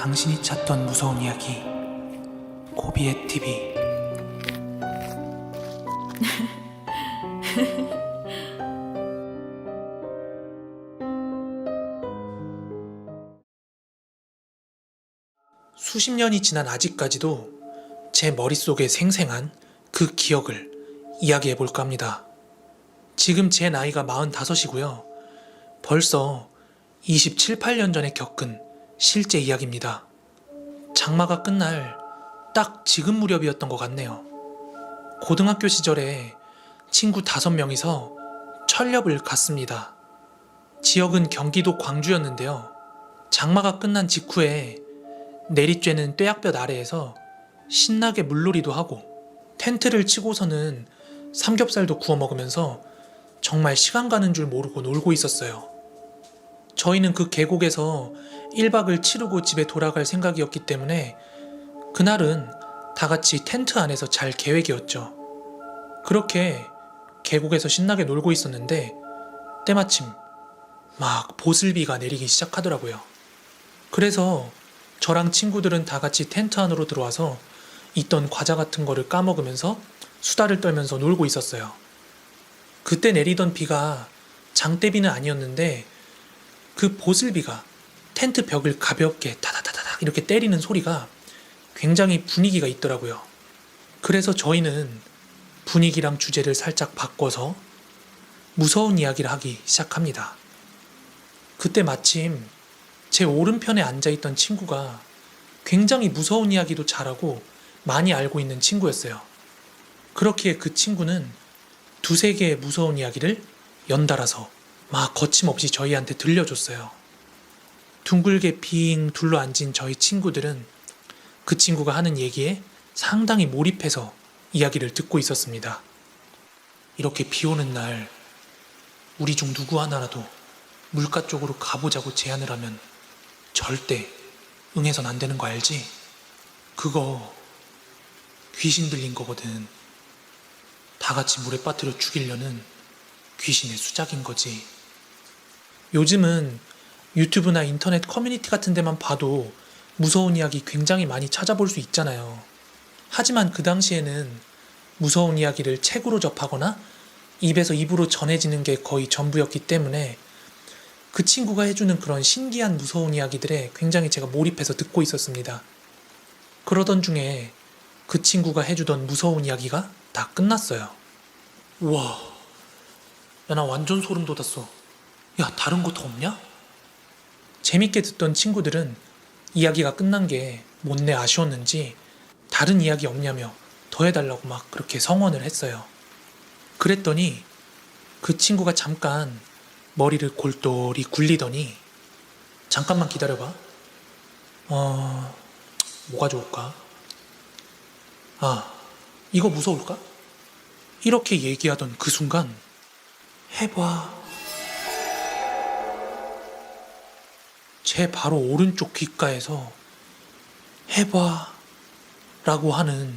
당신이 찾던 무서운 이야기 고비의 TV. 수십 년이 지난 아직까지도 제 머릿속에 생생한 그 기억을 이야기해볼까 합니다. 지금 제 나이가 45이고요. 벌써 27, 8년 전에 겪은 실제 이야기입니다. 장마가 끝날 딱 지금 무렵이었던 것 같네요. 고등학교 시절에 친구 5명이서 철렵을 갔습니다. 지역은 경기도 광주였는데요. 장마가 끝난 직후에 내리쬐는 뙤약볕 아래에서 신나게 물놀이도 하고 텐트를 치고서는 삼겹살도 구워 먹으면서 정말 시간 가는 줄 모르고 놀고 있었어요. 저희는 그 계곡에서 1박을 치르고 집에 돌아갈 생각이었기 때문에 그날은 다 같이 텐트 안에서 잘 계획이었죠. 그렇게 계곡에서 신나게 놀고 있었는데 때마침 막 보슬비가 내리기 시작하더라고요. 그래서 저랑 친구들은 다 같이 텐트 안으로 들어와서 있던 과자 같은 거를 까먹으면서 수다를 떨면서 놀고 있었어요. 그때 내리던 비가 장대비는 아니었는데 그 보슬비가 텐트 벽을 가볍게 다다다닥 이렇게 때리는 소리가 굉장히 분위기가 있더라고요. 그래서 저희는 분위기랑 주제를 살짝 바꿔서 무서운 이야기를 하기 시작합니다. 그때 마침 제 오른편에 앉아있던 친구가 굉장히 무서운 이야기도 잘하고 많이 알고 있는 친구였어요. 그렇기에 그 친구는 두세 개의 무서운 이야기를 연달아서 막 거침없이 저희한테 들려줬어요. 둥글게 빙 둘러앉은 저희 친구들은 그 친구가 하는 얘기에 상당히 몰입해서 이야기를 듣고 있었습니다. 이렇게 비 오는 날 우리 중 누구 하나라도 물가 쪽으로 가보자고 제안을 하면 절대 응해선 안 되는 거 알지? 그거 귀신 들린 거거든. 다 같이 물에 빠뜨려 죽이려는 귀신의 수작인 거지. 요즘은 유튜브나 인터넷 커뮤니티 같은 데만 봐도 무서운 이야기 굉장히 많이 찾아볼 수 있잖아요. 하지만 그 당시에는 무서운 이야기를 책으로 접하거나 입에서 입으로 전해지는 게 거의 전부였기 때문에 그 친구가 해주는 그런 신기한 무서운 이야기들에 굉장히 제가 몰입해서 듣고 있었습니다. 그러던 중에 그 친구가 해주던 무서운 이야기가 다 끝났어요. 우와, 야, 나 완전 소름 돋았어. 야, 다른 거 더 없냐? 재밌게 듣던 친구들은 이야기가 끝난 게 못내 아쉬웠는지 다른 이야기 없냐며 더 해달라고 막 그렇게 성원을 했어요. 그랬더니 그 친구가 잠깐 머리를 골똘히 굴리더니 잠깐만 기다려봐. 뭐가 좋을까? 이거 무서울까? 이렇게 얘기하던 그 순간 해봐. 제 바로 오른쪽 귓가에서 해봐 라고 하는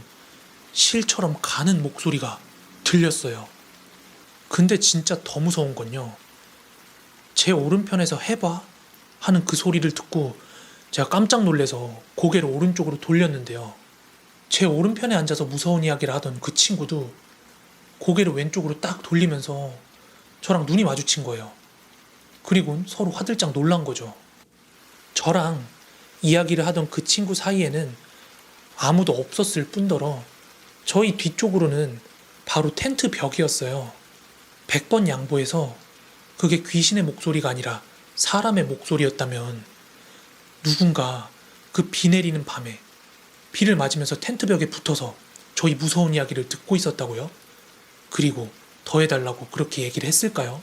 실처럼 가는 목소리가 들렸어요. 근데 진짜 더 무서운 건요, 제 오른편에서 해봐 하는 그 소리를 듣고 제가 깜짝 놀라서 고개를 오른쪽으로 돌렸는데요, 제 오른편에 앉아서 무서운 이야기를 하던 그 친구도 고개를 왼쪽으로 딱 돌리면서 저랑 눈이 마주친 거예요. 그리고 서로 화들짝 놀란 거죠. 저랑 이야기를 하던 그 친구 사이에는 아무도 없었을 뿐더러 저희 뒤쪽으로는 바로 텐트 벽이었어요. 100번 양보해서 그게 귀신의 목소리가 아니라 사람의 목소리였다면 누군가 그 비 내리는 밤에 비를 맞으면서 텐트 벽에 붙어서 저희 무서운 이야기를 듣고 있었다고요? 그리고 더 해달라고 그렇게 얘기를 했을까요?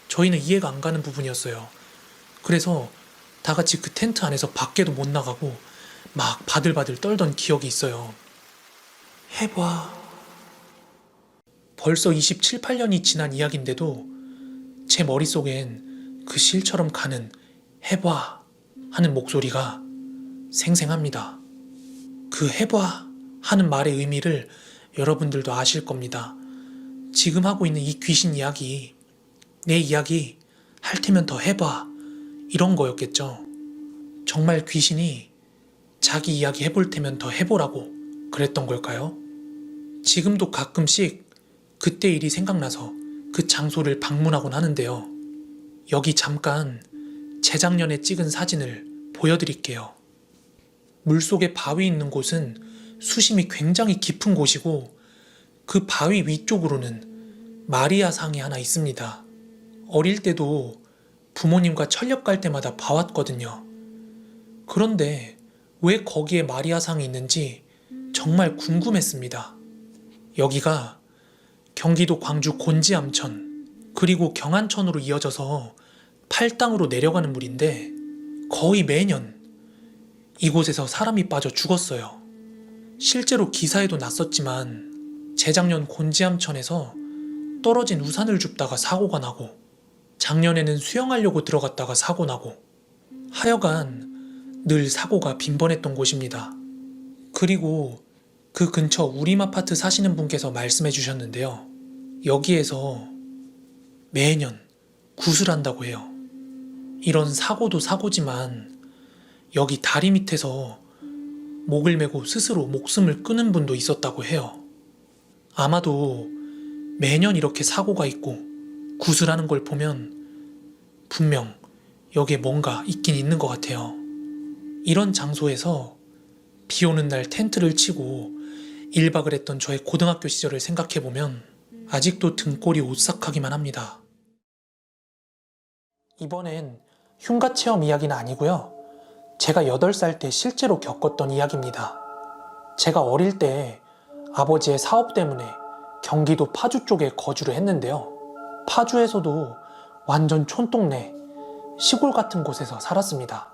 저희는 이해가 안 가는 부분이었어요. 그래서 다 같이 그 텐트 안에서 밖에도 못 나가고 막 바들바들 떨던 기억이 있어요. 해봐. 벌써 27, 8년이 지난 이야기인데도 제 머릿속엔 그 실처럼 가는 해봐 하는 목소리가 생생합니다. 그 해봐 하는 말의 의미를 여러분들도 아실 겁니다. 지금 하고 있는 이 귀신 이야기, 내 이야기 할 테면 더 해봐, 이런 거였겠죠. 정말 귀신이 자기 이야기 해볼 테면 더 해보라고 그랬던 걸까요? 지금도 가끔씩 그때 일이 생각나서 그 장소를 방문하곤 하는데요. 여기 잠깐 재작년에 찍은 사진을 보여드릴게요. 물속에 바위 있는 곳은 수심이 굉장히 깊은 곳이고 그 바위 위쪽으로는 마리아 상이 하나 있습니다. 어릴 때도 부모님과 철렵 갈 때마다 봐왔거든요. 그런데 왜 거기에 마리아 상이 있는지 정말 궁금했습니다. 여기가 경기도 광주 곤지암천 그리고 경안천으로 이어져서 팔당으로 내려가는 물인데 거의 매년 이곳에서 사람이 빠져 죽었어요. 실제로 기사에도 났었지만 재작년 곤지암천에서 떨어진 우산을 줍다가 사고가 나고 작년에는 수영하려고 들어갔다가 사고 나고 하여간 늘 사고가 빈번했던 곳입니다. 그리고 그 근처 우림아파트 사시는 분께서 말씀해 주셨는데요. 여기에서 매년 구슬한다고 해요. 이런 사고도 사고지만 여기 다리 밑에서 목을 메고 스스로 목숨을 끊은 분도 있었다고 해요. 아마도 매년 이렇게 사고가 있고 구슬하는 걸 보면 분명 여기에 뭔가 있긴 있는 것 같아요. 이런 장소에서 비 오는 날 텐트를 치고 1박을 했던 저의 고등학교 시절을 생각해보면 아직도 등골이 오싹하기만 합니다. 이번엔 흉가 체험 이야기는 아니고요. 제가 8살 때 실제로 겪었던 이야기입니다. 제가 어릴 때 아버지의 사업 때문에 경기도 파주 쪽에 거주를 했는데요. 파주에서도 완전 촌동네, 시골 같은 곳에서 살았습니다.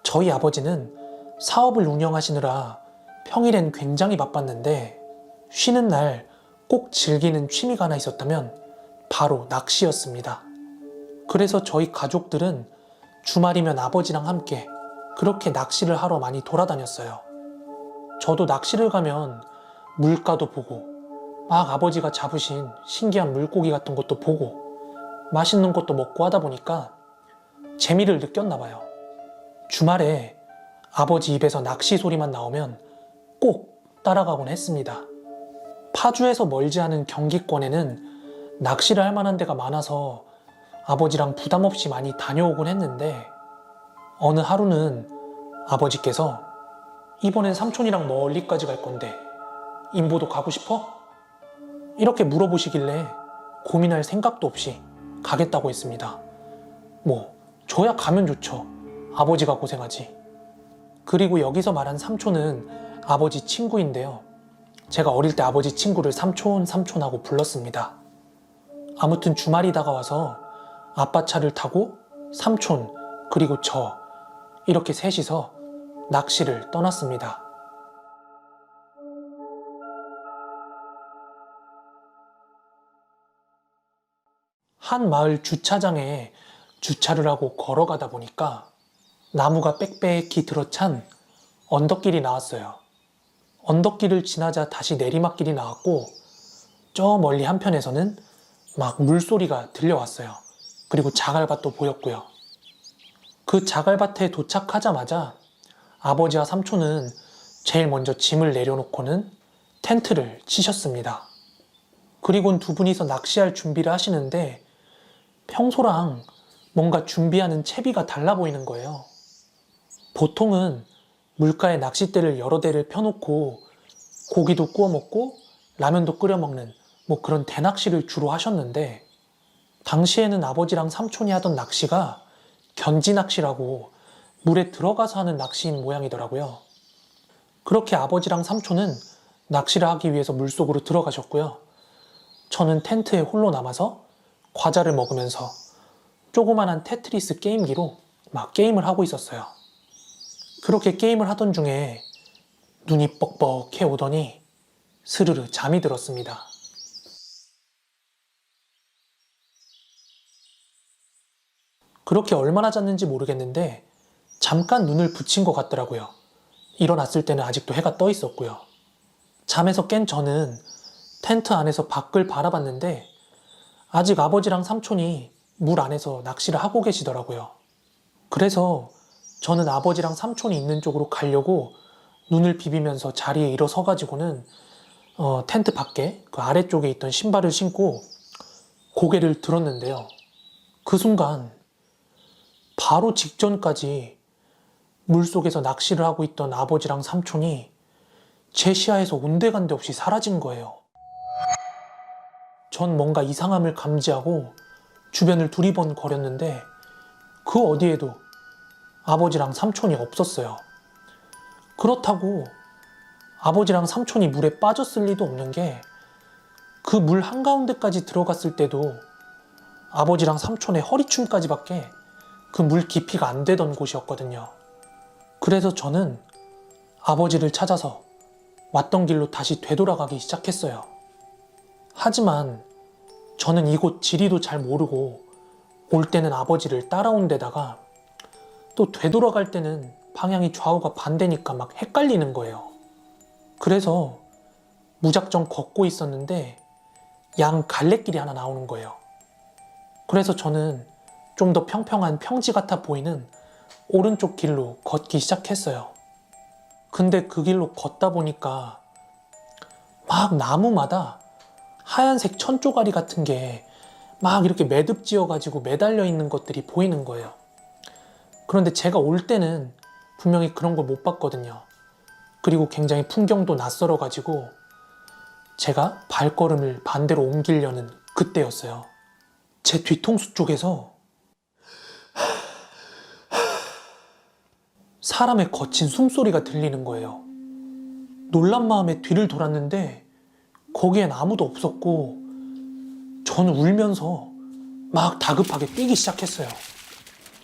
저희 아버지는 사업을 운영하시느라 평일엔 굉장히 바빴는데 쉬는 날 꼭 즐기는 취미가 하나 있었다면 바로 낚시였습니다. 그래서 저희 가족들은 주말이면 아버지랑 함께 그렇게 낚시를 하러 많이 돌아다녔어요. 저도 낚시를 가면 물가도 보고 막 아버지가 잡으신 신기한 물고기 같은 것도 보고 맛있는 것도 먹고 하다 보니까 재미를 느꼈나 봐요. 주말에 아버지 입에서 낚시 소리만 나오면 꼭 따라가곤 했습니다. 파주에서 멀지 않은 경기권에는 낚시를 할 만한 데가 많아서 아버지랑 부담 없이 많이 다녀오곤 했는데 어느 하루는 아버지께서 이번엔 삼촌이랑 멀리까지 갈 건데 인보도 가고 싶어? 이렇게 물어보시길래 고민할 생각도 없이 가겠다고 했습니다. 저야 가면 좋죠. 아버지가 고생하지. 그리고 여기서 말한 삼촌은 아버지 친구인데요. 제가 어릴 때 아버지 친구를 삼촌하고 불렀습니다. 아무튼 주말이 다가와서 아빠 차를 타고 삼촌 그리고 저 이렇게 셋이서 낚시를 떠났습니다. 한 마을 주차장에 주차를 하고 걸어가다 보니까 나무가 빽빽히 들어찬 언덕길이 나왔어요. 언덕길을 지나자 다시 내리막길이 나왔고 저 멀리 한편에서는 막 물소리가 들려왔어요. 그리고 자갈밭도 보였고요. 그 자갈밭에 도착하자마자 아버지와 삼촌은 제일 먼저 짐을 내려놓고는 텐트를 치셨습니다. 그리고는 두 분이서 낚시할 준비를 하시는데 평소랑 뭔가 준비하는 채비가 달라 보이는 거예요. 보통은 물가에 낚싯대를 여러 대를 펴놓고 고기도 구워 먹고 라면도 끓여 먹는 그런 대낚시를 주로 하셨는데 당시에는 아버지랑 삼촌이 하던 낚시가 견지낚시라고 물에 들어가서 하는 낚시인 모양이더라고요. 그렇게 아버지랑 삼촌은 낚시를 하기 위해서 물속으로 들어가셨고요. 저는 텐트에 홀로 남아서 과자를 먹으면서 조그만한 테트리스 게임기로 막 게임을 하고 있었어요. 그렇게 게임을 하던 중에 눈이 뻑뻑해 오더니 스르르 잠이 들었습니다. 그렇게 얼마나 잤는지 모르겠는데 잠깐 눈을 붙인 것 같더라고요. 일어났을 때는 아직도 해가 떠 있었고요. 잠에서 깬 저는 텐트 안에서 밖을 바라봤는데 아직 아버지랑 삼촌이 물 안에서 낚시를 하고 계시더라고요. 그래서 저는 아버지랑 삼촌이 있는 쪽으로 가려고 눈을 비비면서 자리에 일어서가지고는 텐트 밖에 그 아래쪽에 있던 신발을 신고 고개를 들었는데요. 그 순간 바로 직전까지 물속에서 낚시를 하고 있던 아버지랑 삼촌이 제 시야에서 온데간데 없이 사라진 거예요. 전 뭔가 이상함을 감지하고 주변을 두리번거렸는데 그 어디에도 아버지랑 삼촌이 없었어요. 그렇다고 아버지랑 삼촌이 물에 빠졌을 리도 없는 게 그 물 한가운데까지 들어갔을 때도 아버지랑 삼촌의 허리춤까지밖에 그 물 깊이가 안 되던 곳이었거든요. 그래서 저는 아버지를 찾아서 왔던 길로 다시 되돌아가기 시작했어요. 하지만 저는 이곳 지리도 잘 모르고 올 때는 아버지를 따라온 데다가 또 되돌아갈 때는 방향이 좌우가 반대니까 막 헷갈리는 거예요. 그래서 무작정 걷고 있었는데 양 갈래길이 하나 나오는 거예요. 그래서 저는 좀 더 평평한 평지 같아 보이는 오른쪽 길로 걷기 시작했어요. 근데 그 길로 걷다 보니까 막 나무마다 하얀색 천조가리 같은 게 막 이렇게 매듭지어가지고 매달려 있는 것들이 보이는 거예요. 그런데 제가 올 때는 분명히 그런 걸 못 봤거든요. 그리고 굉장히 풍경도 낯설어가지고 제가 발걸음을 반대로 옮기려는 그때였어요. 제 뒤통수 쪽에서 사람의 거친 숨소리가 들리는 거예요. 놀란 마음에 뒤를 돌았는데 거기엔 아무도 없었고 저는 울면서 막 다급하게 뛰기 시작했어요.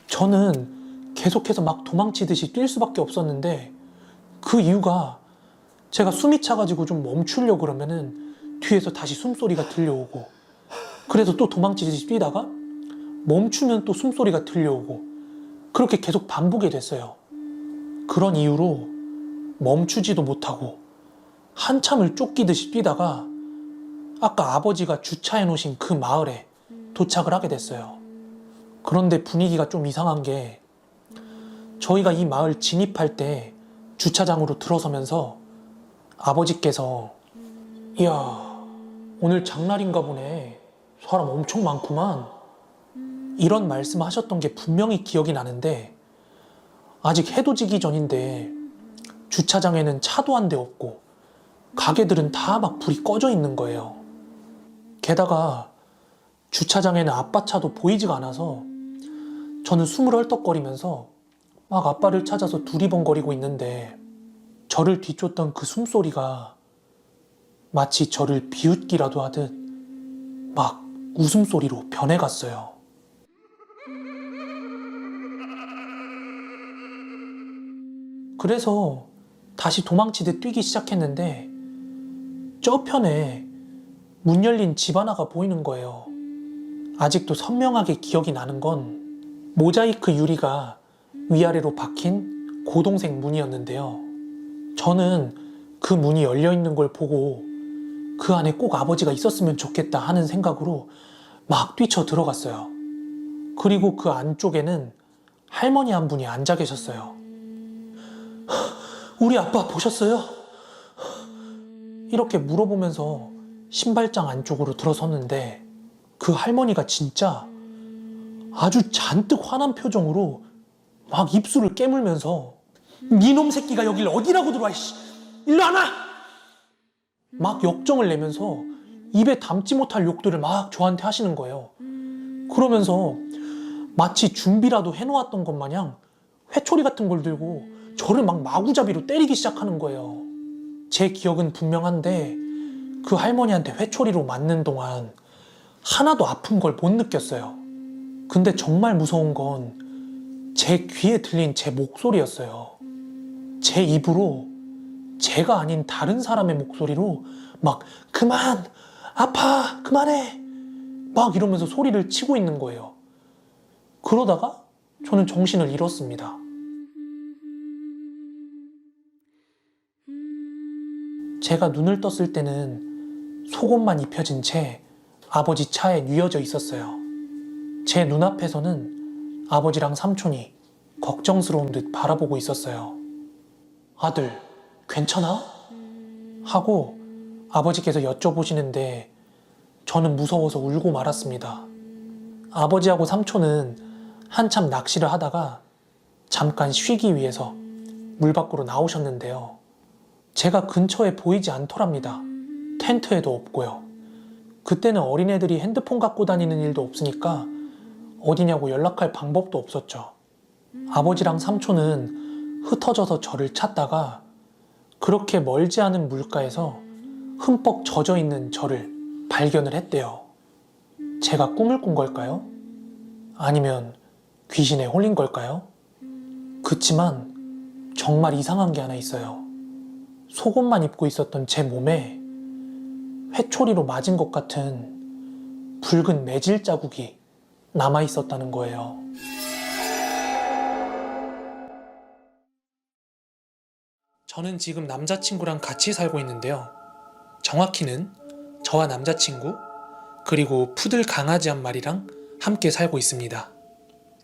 저는 계속해서 막 도망치듯이 뛸 수밖에 없었는데 그 이유가 제가 숨이 차가지고 좀 멈추려고 그러면은 뒤에서 다시 숨소리가 들려오고 그래서 또 도망치듯이 뛰다가 멈추면 또 숨소리가 들려오고 그렇게 계속 반복이 됐어요. 그런 이유로 멈추지도 못하고 한참을 쫓기듯이 뛰다가 아까 아버지가 주차해 놓으신 그 마을에 도착을 하게 됐어요. 그런데 분위기가 좀 이상한 게 저희가 이 마을 진입할 때 주차장으로 들어서면서 아버지께서 이야 오늘 장날인가 보네 사람 엄청 많구만 이런 말씀하셨던 게 분명히 기억이 나는데 아직 해도 지기 전인데 주차장에는 차도 한 대 없고 가게들은 다 막 불이 꺼져 있는 거예요. 게다가 주차장에는 아빠 차도 보이지가 않아서 저는 숨을 헐떡거리면서 막 아빠를 찾아서 두리번거리고 있는데 저를 뒤쫓던 그 숨소리가 마치 저를 비웃기라도 하듯 막 웃음소리로 변해갔어요. 그래서 다시 도망치듯 뛰기 시작했는데 저편에 문 열린 집 하나가 보이는 거예요. 아직도 선명하게 기억이 나는 건 모자이크 유리가 위아래로 박힌 고동색 문이었는데요. 저는 그 문이 열려 있는 걸 보고 그 안에 꼭 아버지가 있었으면 좋겠다 하는 생각으로 막 뛰쳐 들어갔어요. 그리고 그 안쪽에는 할머니 한 분이 앉아 계셨어요. 우리 아빠 보셨어요? 이렇게 물어보면서 신발장 안쪽으로 들어섰는데 그 할머니가 진짜 아주 잔뜩 화난 표정으로 막 입술을 깨물면서 니놈 새끼가 여길 어디라고 들어와 이씨 일로 안 와! 막 역정을 내면서 입에 담지 못할 욕들을 막 저한테 하시는 거예요. 그러면서 마치 준비라도 해놓았던 것 마냥 회초리 같은 걸 들고 저를 막 마구잡이로 때리기 시작하는 거예요. 제 기억은 분명한데 그 할머니한테 회초리로 맞는 동안 하나도 아픈 걸 못 느꼈어요. 근데 정말 무서운 건 제 귀에 들린 제 목소리였어요. 제 입으로 제가 아닌 다른 사람의 목소리로 막 그만! 아파! 그만해! 막 이러면서 소리를 치고 있는 거예요. 그러다가 저는 정신을 잃었습니다. 제가 눈을 떴을 때는 속옷만 입혀진 채 아버지 차에 뉘어져 있었어요. 제 눈앞에서는 아버지랑 삼촌이 걱정스러운 듯 바라보고 있었어요. 아들, 괜찮아? 하고 아버지께서 여쭤보시는데 저는 무서워서 울고 말았습니다. 아버지하고 삼촌은 한참 낚시를 하다가 잠깐 쉬기 위해서 물 밖으로 나오셨는데요. 제가 근처에 보이지 않더랍니다. 텐트에도 없고요. 그때는 어린애들이 핸드폰 갖고 다니는 일도 없으니까 어디냐고 연락할 방법도 없었죠. 아버지랑 삼촌은 흩어져서 저를 찾다가 그렇게 멀지 않은 물가에서 흠뻑 젖어 있는 저를 발견을 했대요. 제가 꿈을 꾼 걸까요? 아니면 귀신에 홀린 걸까요? 그치만 정말 이상한 게 하나 있어요. 속옷만 입고 있었던 제 몸에 회초리로 맞은 것 같은 붉은 매질 자국이 남아 있었다는 거예요. 저는 지금 남자친구랑 같이 살고 있는데요. 정확히는 저와 남자친구 그리고 푸들 강아지 한 마리랑 함께 살고 있습니다.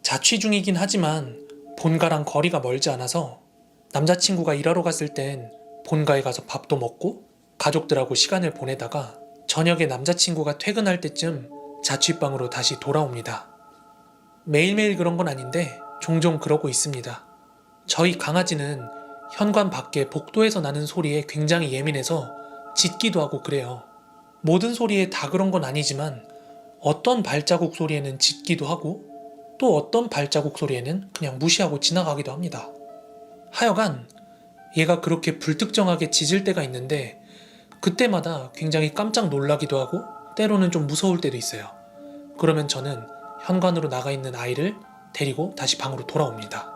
자취 중이긴 하지만 본가랑 거리가 멀지 않아서 남자친구가 일하러 갔을 땐 본가에 가서 밥도 먹고 가족들하고 시간을 보내다가 저녁에 남자친구가 퇴근할 때쯤 자취방으로 다시 돌아옵니다. 매일매일 그런 건 아닌데 종종 그러고 있습니다. 저희 강아지는 현관 밖에 복도에서 나는 소리에 굉장히 예민해서 짖기도 하고 그래요. 모든 소리에 다 그런 건 아니지만 어떤 발자국 소리에는 짖기도 하고 또 어떤 발자국 소리에는 그냥 무시하고 지나가기도 합니다. 하여간 얘가 그렇게 불특정하게 짖을 때가 있는데 그때마다 굉장히 깜짝 놀라기도 하고 때로는 좀 무서울 때도 있어요. 그러면 저는 현관으로 나가 있는 아이를 데리고 다시 방으로 돌아옵니다.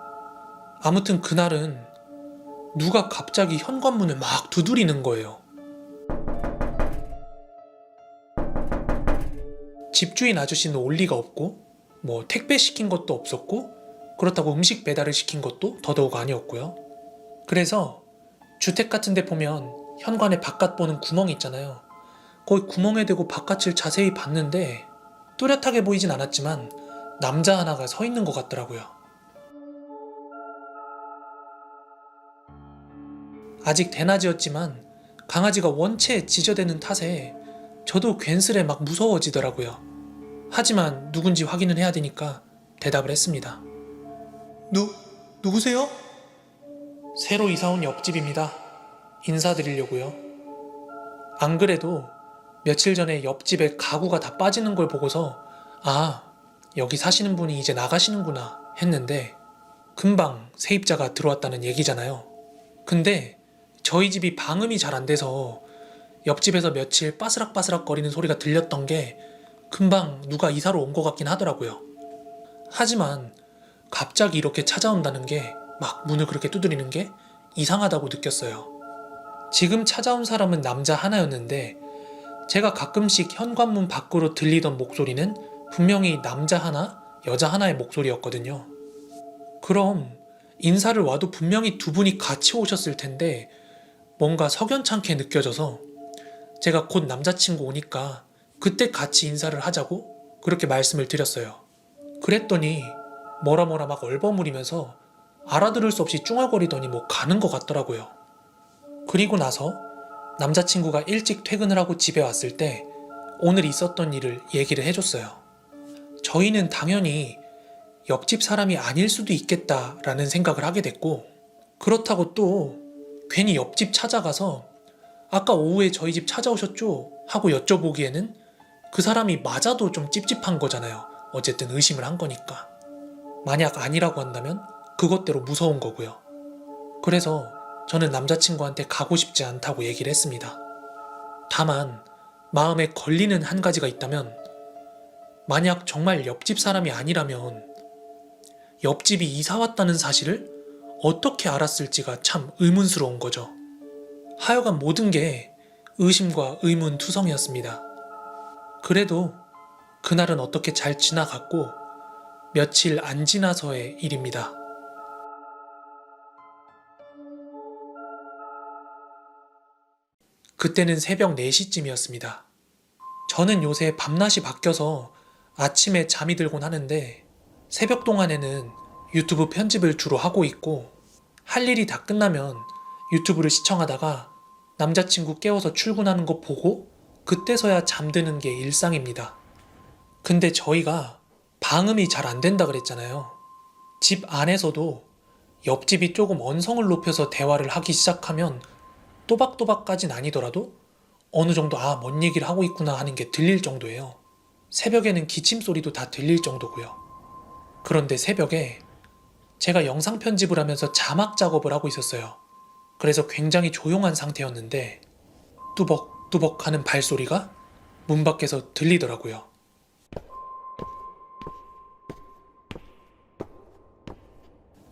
아무튼 그날은 누가 갑자기 현관문을 막 두드리는 거예요. 집주인 아저씨는 올 리가 없고 뭐 택배 시킨 것도 없었고 그렇다고 음식 배달을 시킨 것도 더더욱 아니었고요. 그래서 주택 같은 데 보면 현관에 바깥 보는 구멍이 있잖아요. 거기 구멍에 대고 바깥을 자세히 봤는데 뚜렷하게 보이진 않았지만 남자 하나가 서 있는 것 같더라고요. 아직 대낮이었지만 강아지가 원체 짖어대는 탓에 저도 괜스레 막 무서워지더라고요. 하지만 누군지 확인을 해야 되니까 대답을 했습니다. 누구세요? 새로 이사온 옆집입니다. 인사드리려고요. 안 그래도 며칠 전에 옆집에 가구가 다 빠지는 걸 보고서 아, 여기 사시는 분이 이제 나가시는구나 했는데 금방 세입자가 들어왔다는 얘기잖아요. 근데 저희 집이 방음이 잘 안 돼서 옆집에서 며칠 빠스락빠스락 거리는 소리가 들렸던 게 금방 누가 이사로 온 것 같긴 하더라고요. 하지만 갑자기 이렇게 찾아온다는 게 막 문을 그렇게 두드리는 게 이상하다고 느꼈어요. 지금 찾아온 사람은 남자 하나였는데 제가 가끔씩 현관문 밖으로 들리던 목소리는 분명히 남자 하나, 여자 하나의 목소리였거든요. 그럼 인사를 와도 분명히 두 분이 같이 오셨을 텐데 뭔가 석연찮게 느껴져서 제가 곧 남자친구 오니까 그때 같이 인사를 하자고 그렇게 말씀을 드렸어요. 그랬더니 뭐라 막 얼버무리면서 알아들을 수 없이 쭝얼거리더니 뭐 가는 것 같더라고요. 그리고 나서 남자친구가 일찍 퇴근을 하고 집에 왔을 때 오늘 있었던 일을 얘기를 해줬어요. 저희는 당연히 옆집 사람이 아닐 수도 있겠다라는 생각을 하게 됐고 그렇다고 또 괜히 옆집 찾아가서 아까 오후에 저희 집 찾아오셨죠? 하고 여쭤보기에는 그 사람이 맞아도 좀 찝찝한 거잖아요. 어쨌든 의심을 한 거니까. 만약 아니라고 한다면 그것대로 무서운 거고요. 그래서 저는 남자친구한테 가고 싶지 않다고 얘기를 했습니다. 다만 마음에 걸리는 한 가지가 있다면 만약 정말 옆집 사람이 아니라면 옆집이 이사 왔다는 사실을 어떻게 알았을지가 참 의문스러운 거죠. 하여간 모든 게 의심과 의문투성이었습니다. 그래도 그날은 어떻게 잘 지나갔고 며칠 안 지나서의 일입니다. 그때는 새벽 4시쯤이었습니다. 저는 요새 밤낮이 바뀌어서 아침에 잠이 들곤 하는데 새벽 동안에는 유튜브 편집을 주로 하고 있고 할 일이 다 끝나면 유튜브를 시청하다가 남자친구 깨워서 출근하는 거 보고 그때서야 잠드는 게 일상입니다. 근데 저희가 방음이 잘 안 된다 그랬잖아요. 집 안에서도 옆집이 조금 언성을 높여서 대화를 하기 시작하면 또박또박까진 아니더라도 어느 정도 뭔 얘기를 하고 있구나 하는 게 들릴 정도예요. 새벽에는 기침 소리도 다 들릴 정도고요. 그런데 새벽에 제가 영상 편집을 하면서 자막 작업을 하고 있었어요. 그래서 굉장히 조용한 상태였는데 뚜벅뚜벅 하는 발소리가 문 밖에서 들리더라고요.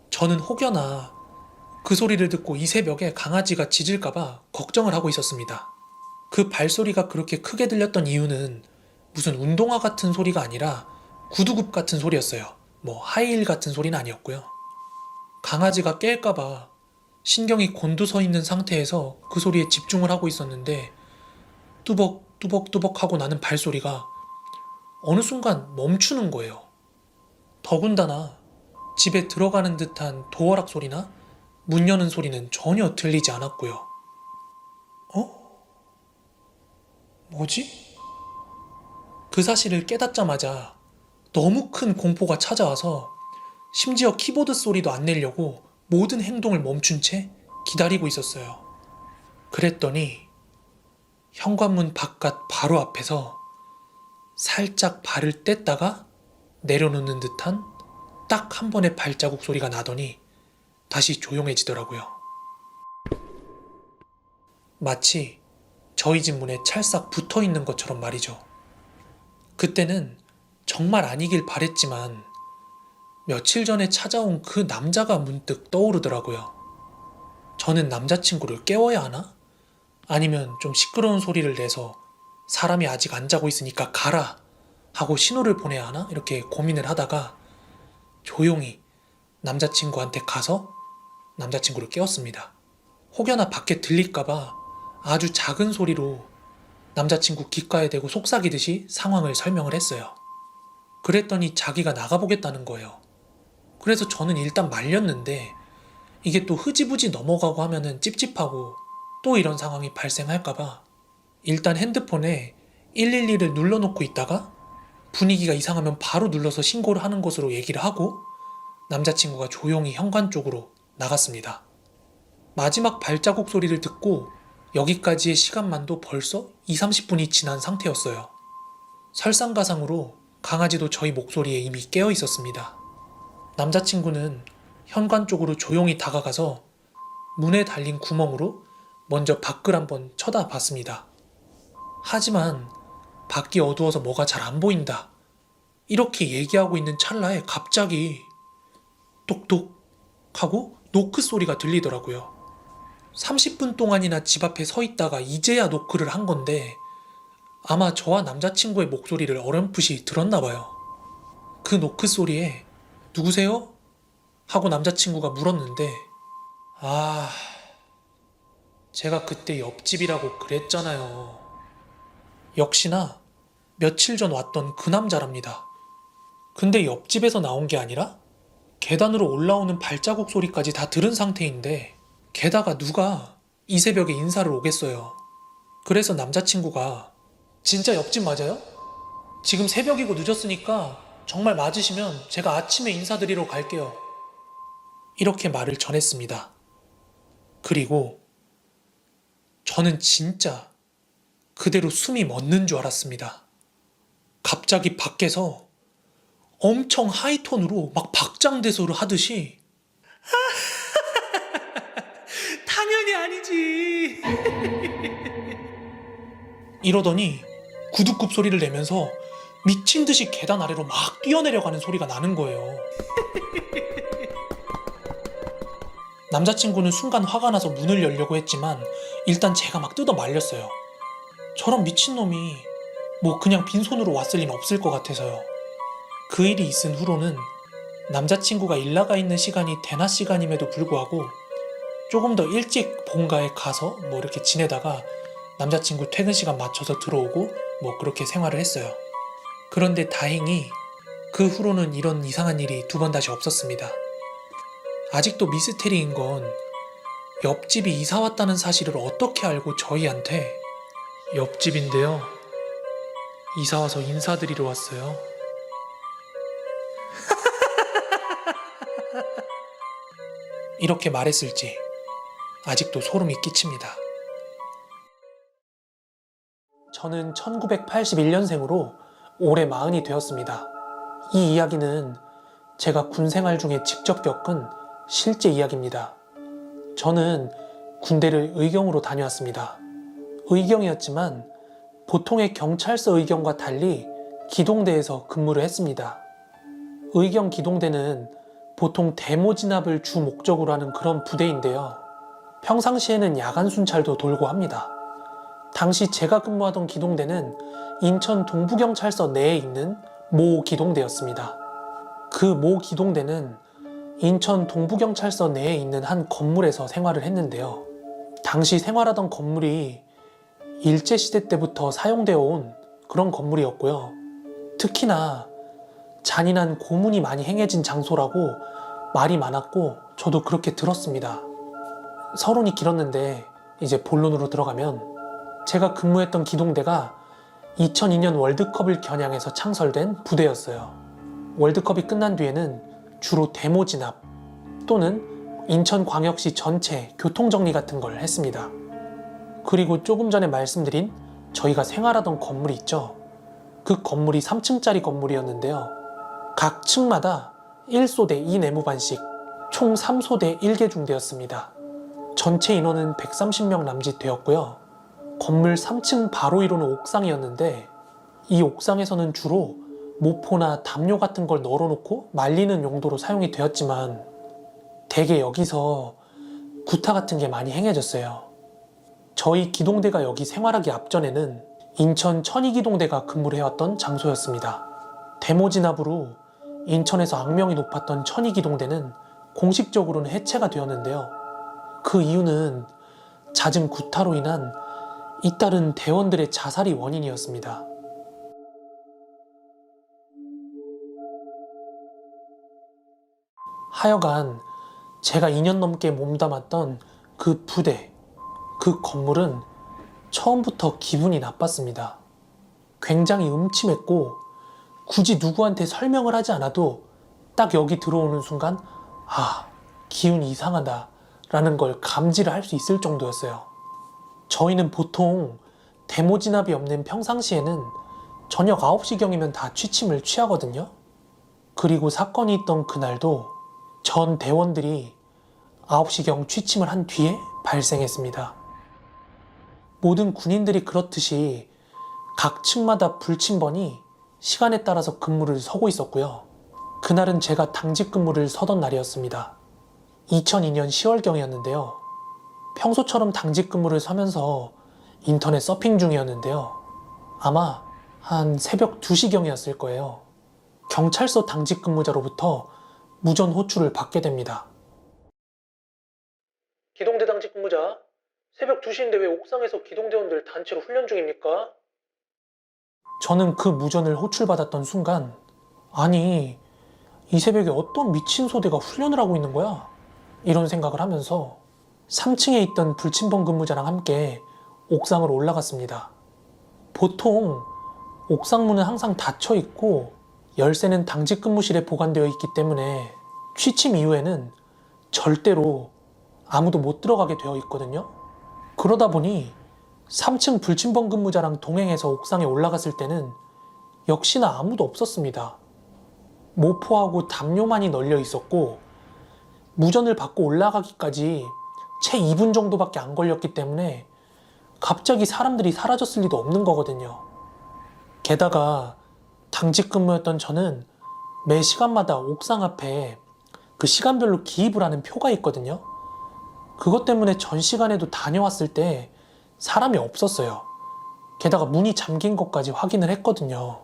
저는 혹여나 그 소리를 듣고 이 새벽에 강아지가 짖을까봐 걱정을 하고 있었습니다. 그 발소리가 그렇게 크게 들렸던 이유는 무슨 운동화 같은 소리가 아니라 구두굽 같은 소리였어요. 뭐 하이힐 같은 소리는 아니었고요. 강아지가 깰까봐 신경이 곤두서 있는 상태에서 그 소리에 집중을 하고 있었는데 뚜벅뚜벅뚜벅 하고 나는 발소리가 어느 순간 멈추는 거예요. 더군다나 집에 들어가는 듯한 도어락 소리나 문 여는 소리는 전혀 들리지 않았고요. 뭐지? 그 사실을 깨닫자마자 너무 큰 공포가 찾아와서 심지어 키보드 소리도 안 내려고 모든 행동을 멈춘 채 기다리고 있었어요. 그랬더니 현관문 바깥 바로 앞에서 살짝 발을 뗐다가 내려놓는 듯한 딱 한 번의 발자국 소리가 나더니 다시 조용해지더라고요. 마치 저희 집 문에 찰싹 붙어 있는 것처럼 말이죠. 그때는 정말 아니길 바랬지만 며칠 전에 찾아온 그 남자가 문득 떠오르더라고요. 저는 남자친구를 깨워야 하나? 아니면 좀 시끄러운 소리를 내서 사람이 아직 안 자고 있으니까 가라 하고 신호를 보내야 하나? 이렇게 고민을 하다가 조용히 남자친구한테 가서 남자친구를 깨웠습니다. 혹여나 밖에 들릴까봐 아주 작은 소리로 남자친구 귓가에 대고 속삭이듯이 상황을 설명을 했어요. 그랬더니 자기가 나가보겠다는 거예요. 그래서 저는 일단 말렸는데 이게 또 흐지부지 넘어가고 하면은 찝찝하고 또 이런 상황이 발생할까봐 일단 핸드폰에 112를 눌러놓고 있다가 분위기가 이상하면 바로 눌러서 신고를 하는 것으로 얘기를 하고 남자친구가 조용히 현관 쪽으로 나갔습니다. 마지막 발자국 소리를 듣고 여기까지의 시간만도 벌써 20-30분이 지난 상태였어요. 설상가상으로 강아지도 저희 목소리에 이미 깨어 있었습니다. 남자친구는 현관 쪽으로 조용히 다가가서 문에 달린 구멍으로 먼저 밖을 한번 쳐다봤습니다. 하지만 밖이 어두워서 뭐가 잘 안 보인다. 이렇게 얘기하고 있는 찰나에 갑자기 똑똑 하고 노크 소리가 들리더라고요. 30분 동안이나 집 앞에 서 있다가 이제야 노크를 한 건데 아마 저와 남자친구의 목소리를 어렴풋이 들었나 봐요. 그 노크 소리에 누구세요? 하고 남자친구가 물었는데 제가 그때 옆집이라고 그랬잖아요. 역시나 며칠 전 왔던 그 남자랍니다. 근데 옆집에서 나온 게 아니라 계단으로 올라오는 발자국 소리까지 다 들은 상태인데 게다가 누가 이 새벽에 인사를 오겠어요. 그래서 남자친구가 진짜 옆집 맞아요? 지금 새벽이고 늦었으니까 정말 맞으시면 제가 아침에 인사드리러 갈게요. 이렇게 말을 전했습니다. 그리고 저는 진짜 그대로 숨이 멎는 줄 알았습니다. 갑자기 밖에서 엄청 하이톤으로 막 박장대소를 하듯이 당연히 아니지 이러더니 구두굽 소리를 내면서 미친 듯이 계단 아래로 막 뛰어내려가는 소리가 나는 거예요. 남자친구는 순간 화가 나서 문을 열려고 했지만 일단 제가 막 뜯어 말렸어요. 저런 미친놈이 뭐 그냥 빈손으로 왔을 리는 없을 것 같아서요. 그 일이 있은 후로는 남자친구가 일 나가 있는 시간이 대낮 시간임에도 불구하고 조금 더 일찍 본가에 가서 뭐 이렇게 지내다가 남자친구 퇴근 시간 맞춰서 들어오고 뭐 그렇게 생활을 했어요. 그런데 다행히 그 후로는 이런 이상한 일이 두 번 다시 없었습니다. 아직도 미스테리인 건 옆집이 이사 왔다는 사실을 어떻게 알고 저희한테 옆집인데요. 이사 와서 인사드리러 왔어요. 이렇게 말했을지 아직도 소름이 끼칩니다. 저는 1981년생으로 올해 40이 되었습니다. 이 이야기는 제가 군 생활 중에 직접 겪은 실제 이야기입니다. 저는 군대를 의경으로 다녀왔습니다. 의경이었지만 보통의 경찰서 의경과 달리 기동대에서 근무를 했습니다. 의경 기동대는 보통 데모 진압을 주 목적으로 하는 그런 부대인데요. 평상시에는 야간 순찰도 돌고 합니다. 당시 제가 근무하던 기동대는 인천 동부경찰서 내에 있는 모 기동대였습니다. 그 모 기동대는 인천 동부경찰서 내에 있는 한 건물에서 생활을 했는데요. 당시 생활하던 건물이 일제시대 때부터 사용되어 온 그런 건물이었고요. 특히나 잔인한 고문이 많이 행해진 장소라고 말이 많았고 저도 그렇게 들었습니다. 서론이 길었는데 이제 본론으로 들어가면 제가 근무했던 기동대가 2002년 월드컵을 겨냥해서 창설된 부대였어요. 월드컵이 끝난 뒤에는 주로 데모 진압 또는 인천광역시 전체 교통정리 같은 걸 했습니다. 그리고 조금 전에 말씀드린 저희가 생활하던 건물이 있죠. 그 건물이 3층짜리 건물이었는데요. 각 층마다 1소대 2내무반씩 총 3소대 1개 중대였습니다. 전체 인원은 130명 남짓 되었고요. 건물 3층 바로 위로는 옥상이었는데 이 옥상에서는 주로 모포나 담요 같은 걸 널어놓고 말리는 용도로 사용이 되었지만 대개 여기서 구타 같은 게 많이 행해졌어요. 저희 기동대가 여기 생활하기 앞전에는 인천 천이기동대가 근무를 해왔던 장소였습니다. 데모 진압으로 인천에서 악명이 높았던 천이기동대는 공식적으로는 해체가 되었는데요. 그 이유는 잦은 구타로 인한 잇따른 대원들의 자살이 원인이었습니다. 하여간 제가 2년 넘게 몸담았던 그 부대, 그 건물은 처음부터 기분이 나빴습니다. 굉장히 음침했고 굳이 누구한테 설명을 하지 않아도 딱 여기 들어오는 순간 기운이 이상하다 라는 걸 감지를 할 수 있을 정도였어요. 저희는 보통 데모 진압이 없는 평상시에는 저녁 9시경이면 다 취침을 취하거든요. 그리고 사건이 있던 그날도 전 대원들이 9시경 취침을 한 뒤에 발생했습니다. 모든 군인들이 그렇듯이 각 층마다 불침번이 시간에 따라서 근무를 서고 있었고요. 그날은 제가 당직 근무를 서던 날이었습니다. 2002년 10월경이었는데요. 평소처럼 당직 근무를 서면서 인터넷 서핑 중이었는데요. 아마 한 새벽 2시경이었을 거예요. 경찰서 당직 근무자로부터 무전 호출을 받게 됩니다. 기동대 당직 근무자, 새벽 2시인데 왜 옥상에서 기동대원들 단체로 훈련 중입니까? 저는 그 무전을 호출받았던 순간 아니, 이 새벽에 어떤 미친 소대가 훈련을 하고 있는 거야? 이런 생각을 하면서 3층에 있던 불침번 근무자랑 함께 옥상으로 올라갔습니다. 보통 옥상문은 항상 닫혀 있고 열쇠는 당직 근무실에 보관되어 있기 때문에 취침 이후에는 절대로 아무도 못 들어가게 되어 있거든요. 그러다 보니 3층 불침번 근무자랑 동행해서 옥상에 올라갔을 때는 역시나 아무도 없었습니다. 모포하고 담요만이 널려 있었고 무전을 받고 올라가기까지 채 2분 정도밖에 안 걸렸기 때문에 갑자기 사람들이 사라졌을 리도 없는 거거든요. 게다가 당직 근무였던 저는 매 시간마다 옥상 앞에 그 시간별로 기입을 하는 표가 있거든요. 그것 때문에 전 시간에도 다녀왔을 때 사람이 없었어요. 게다가 문이 잠긴 것까지 확인을 했거든요.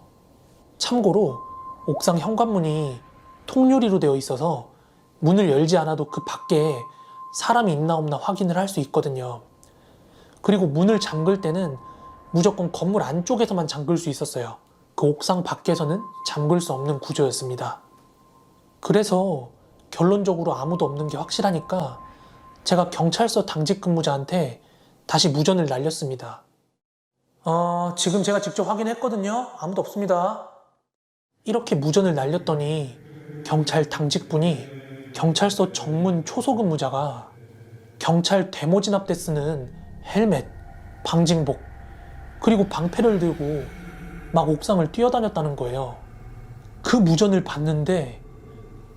참고로 옥상 현관문이 통유리로 되어 있어서 문을 열지 않아도 그 밖에 사람이 있나 없나 확인을 할 수 있거든요. 그리고 문을 잠글 때는 무조건 건물 안쪽에서만 잠글 수 있었어요. 그 옥상 밖에서는 잠글 수 없는 구조였습니다. 그래서 결론적으로 아무도 없는 게 확실하니까 제가 경찰서 당직 근무자한테 다시 무전을 날렸습니다. 지금 제가 직접 확인했거든요. 아무도 없습니다. 이렇게 무전을 날렸더니 경찰 당직분이 경찰서 정문 초소 근무자가 경찰 데모 진압 때 쓰는 헬멧, 방징복, 그리고 방패를 들고 막 옥상을 뛰어다녔다는 거예요. 그 무전을 봤는데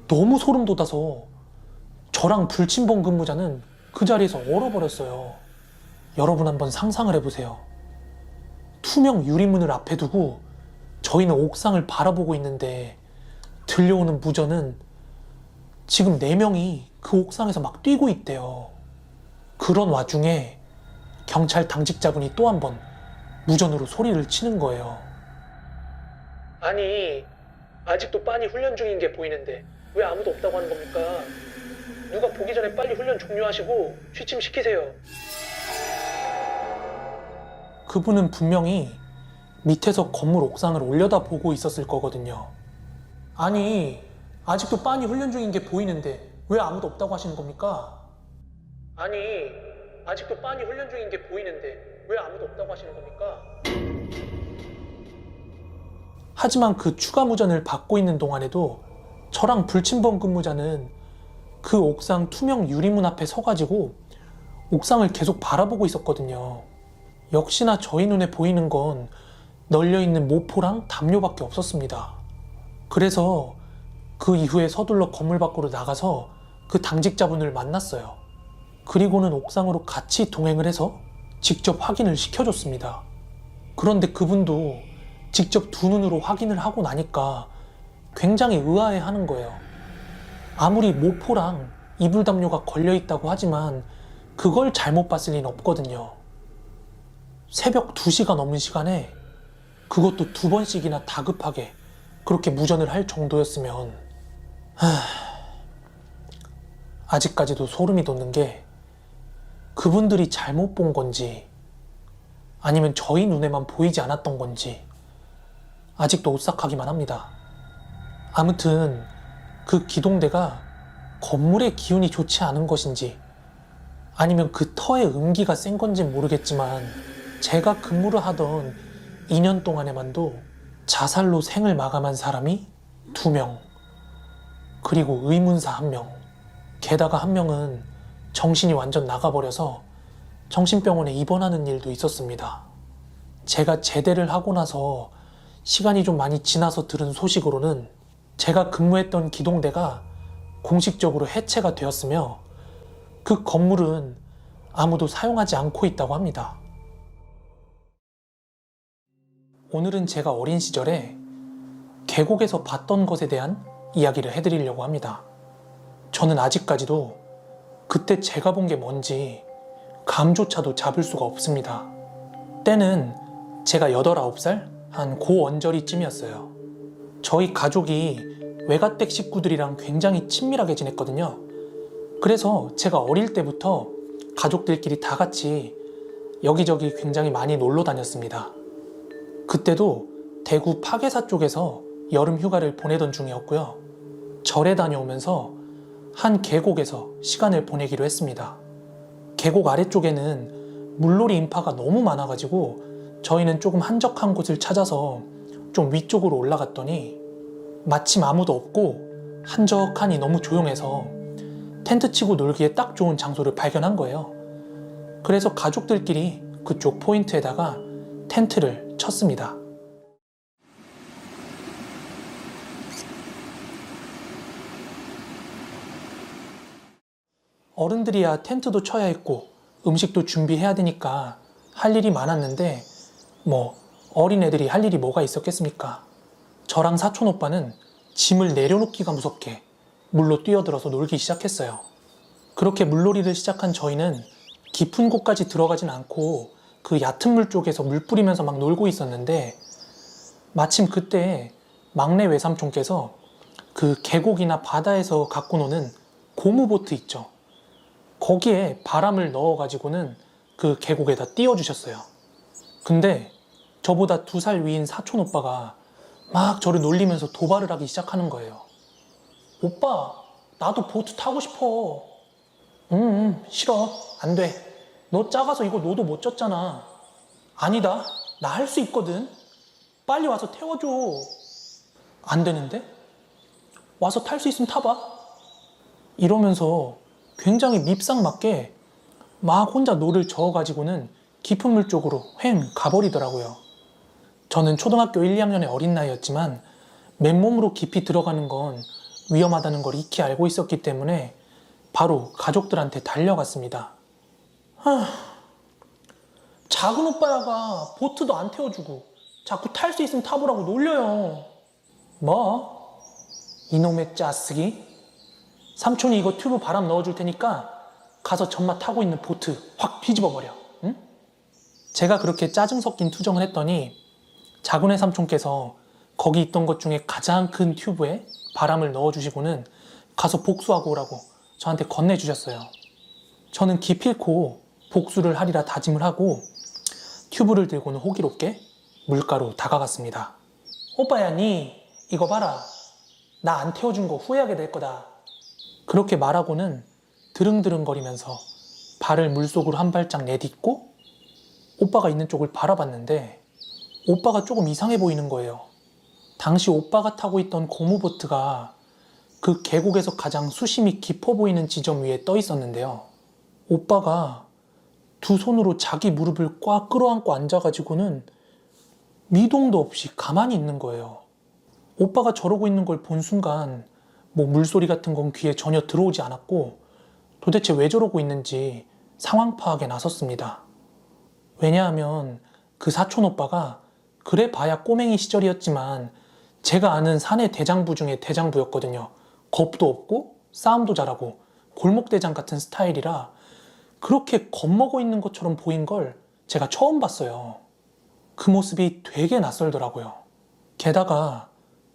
너무 소름 돋아서 저랑 불침봉 근무자는 그 자리에서 얼어버렸어요. 여러분 한번 상상을 해보세요. 투명 유리문을 앞에 두고 저희는 옥상을 바라보고 있는데 들려오는 무전은 지금 4명이 그 옥상에서 막 뛰고 있대요. 그런 와중에 경찰 당직자분이 또 한 번 무전으로 소리를 치는 거예요. 아니, 아직도 빤히 훈련 중인 게 보이는데 왜 아무도 없다고 하는 겁니까? 누가 보기 전에 빨리 훈련 종료하시고 취침시키세요. 그분은 분명히 밑에서 건물 옥상을 올려다보고 있었을 거거든요. 아니, 아직도 빤히 훈련 중인 게 보이는데 왜 아무도 없다고 하시는 겁니까? 아니, 아직도 빤히 훈련 중인 게 보이는데 왜 아무도 없다고 하시는 겁니까? 하지만 그 추가 무전을 받고 있는 동안에도 저랑 불침범 근무자는 그 옥상 투명 유리문 앞에 서가지고 옥상을 계속 바라보고 있었거든요. 역시나 저희 눈에 보이는 건 널려있는 모포랑 담요밖에 없었습니다. 그래서 그 이후에 서둘러 건물 밖으로 나가서 그 당직자분을 만났어요. 그리고는 옥상으로 같이 동행을 해서 직접 확인을 시켜줬습니다. 그런데 그분도 직접 두 눈으로 확인을 하고 나니까 굉장히 의아해하는 거예요. 아무리 모포랑 이불 담요가 걸려있다고 하지만 그걸 잘못 봤을 리는 없거든요. 새벽 2시가 넘은 시간에 그것도 2번씩이나 다급하게 그렇게 무전을 할 정도였으면 아직까지도 소름이 돋는 게 그분들이 잘못 본 건지 아니면 저희 눈에만 보이지 않았던 건지 아직도 오싹하기만 합니다. 아무튼 그 기동대가 건물의 기운이 좋지 않은 것인지 아니면 그 터의 음기가 센 건지 모르겠지만 제가 근무를 하던 2년 동안에만도 자살로 생을 마감한 사람이 2명, 그리고 의문사 1명, 게다가 1명은 정신이 완전 나가버려서 정신병원에 입원하는 일도 있었습니다. 제가 제대를 하고 나서 시간이 좀 많이 지나서 들은 소식으로는 제가 근무했던 기동대가 공식적으로 해체가 되었으며 그 건물은 아무도 사용하지 않고 있다고 합니다. 오늘은 제가 어린 시절에 계곡에서 봤던 것에 대한 이야기를 해드리려고 합니다. 저는 아직까지도 그때 제가 본 게 뭔지 감조차도 잡을 수가 없습니다. 때는 제가 8, 9살? 한 고언저리쯤이었어요. 저희 가족이 외가댁 식구들이랑 굉장히 친밀하게 지냈거든요. 그래서 제가 어릴 때부터 가족들끼리 다 같이 여기저기 굉장히 많이 놀러 다녔습니다. 그때도 대구 파계사 쪽에서 여름 휴가를 보내던 중이었고요. 절에 다녀오면서 한 계곡에서 시간을 보내기로 했습니다. 계곡 아래쪽에는 물놀이 인파가 너무 많아가지고 저희는 조금 한적한 곳을 찾아서 좀 위쪽으로 올라갔더니 마침 아무도 없고 한적하니 너무 조용해서 텐트 치고 놀기에 딱 좋은 장소를 발견한 거예요. 그래서 가족들끼리 그쪽 포인트에다가 텐트를 쳤습니다. 어른들이야 텐트도 쳐야 했고 음식도 준비해야 되니까 할 일이 많았는데 어린애들이 할 일이 뭐가 있었겠습니까? 저랑 사촌 오빠는 짐을 내려놓기가 무섭게 물로 뛰어들어서 놀기 시작했어요. 그렇게 물놀이를 시작한 저희는 깊은 곳까지 들어가진 않고 그 얕은 물 쪽에서 물 뿌리면서 막 놀고 있었는데 마침 그때 막내 외삼촌께서 그 계곡이나 바다에서 갖고 노는 고무보트 있죠. 거기에 바람을 넣어가지고는 그 계곡에다 띄워주셨어요. 근데 저보다 2살 위인 사촌 오빠가 막 저를 놀리면서 도발을 하기 시작하는 거예요. 오빠, 나도 보트 타고 싶어. 싫어. 안 돼. 너 작아서 이거 노도 못 젓잖아. 아니다. 나 할 수 있거든. 빨리 와서 태워줘. 안 되는데? 와서 탈 수 있으면 타봐. 이러면서 굉장히 밉상맞게 막 혼자 노를 저어가지고는 깊은 물 쪽으로 휑 가버리더라고요. 저는 초등학교 1, 2학년의 어린 나이였지만 맨몸으로 깊이 들어가는 건 위험하다는 걸 익히 알고 있었기 때문에 바로 가족들한테 달려갔습니다. 작은 오빠야가 보트도 안 태워주고 자꾸 탈 수 있으면 타보라고 놀려요. 뭐? 이놈의 짜쓰기? 삼촌이 이거 튜브 바람 넣어줄 테니까 가서 전마 타고 있는 보트 확 뒤집어버려. 응? 제가 그렇게 짜증 섞인 투정을 했더니 자군의 삼촌께서 거기 있던 것 중에 가장 큰 튜브에 바람을 넣어주시고는 가서 복수하고 오라고 저한테 건네주셨어요. 저는 기필코 복수를 하리라 다짐을 하고 튜브를 들고는 호기롭게 물가로 다가갔습니다. 오빠야, 니 이거 봐라. 나 안 태워준 거 후회하게 될 거다. 그렇게 말하고는 드릉드릉거리면서 발을 물속으로 한 발짝 내딛고 오빠가 있는 쪽을 바라봤는데 오빠가 조금 이상해 보이는 거예요. 당시 오빠가 타고 있던 고무보트가 그 계곡에서 가장 수심이 깊어 보이는 지점 위에 떠 있었는데요. 오빠가 두 손으로 자기 무릎을 꽉 끌어안고 앉아가지고는 미동도 없이 가만히 있는 거예요. 오빠가 저러고 있는 걸 본 순간 뭐 물소리 같은 건 귀에 전혀 들어오지 않았고 도대체 왜 저러고 있는지 상황 파악에 나섰습니다. 왜냐하면 그 사촌 오빠가 그래 봐야 꼬맹이 시절이었지만 제가 아는 사내 대장부 중에 대장부였거든요. 겁도 없고 싸움도 잘하고 골목대장 같은 스타일이라 그렇게 겁먹어 있는 것처럼 보인 걸 제가 처음 봤어요. 그 모습이 되게 낯설더라고요. 게다가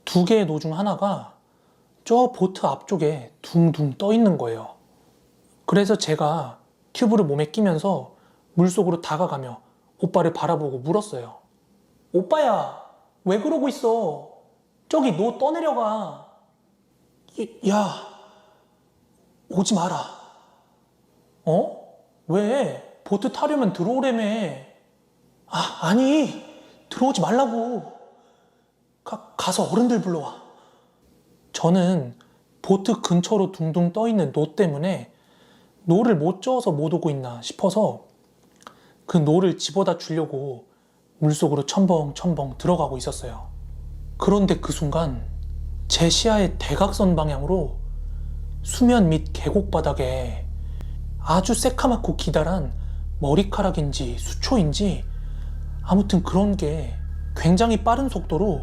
두 개의 노 중 하나가 저 보트 앞쪽에 둥둥 떠 있는 거예요. 그래서 제가 튜브를 몸에 끼면서 물속으로 다가가며 오빠를 바라보고 물었어요. 오빠야, 왜 그러고 있어? 저기 노 떠내려가. 야, 오지 마라. 어? 왜? 보트 타려면 들어오래며. 아니, 들어오지 말라고. 가서 어른들 불러와. 저는 보트 근처로 둥둥 떠있는 노 때문에 노를 못 저어서 못 오고 있나 싶어서 그 노를 집어다 주려고 물속으로 첨벙첨벙 들어가고 있었어요. 그런데 그 순간 제 시야의 대각선 방향으로 수면 및 계곡 바닥에 아주 새카맣고 기다란 머리카락인지 수초인지 아무튼 그런 게 굉장히 빠른 속도로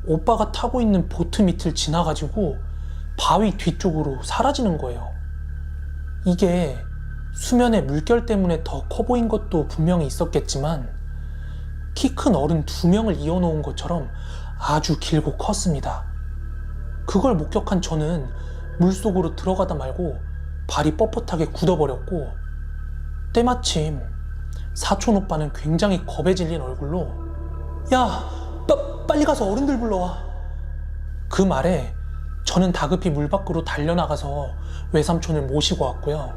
오빠가 타고 있는 보트 밑을 지나가지고 바위 뒤쪽으로 사라지는 거예요. 이게 수면의 물결 때문에 더 커 보인 것도 분명히 있었겠지만 키 큰 어른 두 명을 이어놓은 것처럼 아주 길고 컸습니다. 그걸 목격한 저는 물속으로 들어가다 말고 발이 뻣뻣하게 굳어버렸고 때마침 사촌 오빠는 굉장히 겁에 질린 얼굴로 야! 빨리 가서 어른들 불러와. 그 말에 저는 다급히 물 밖으로 달려나가서 외삼촌을 모시고 왔고요.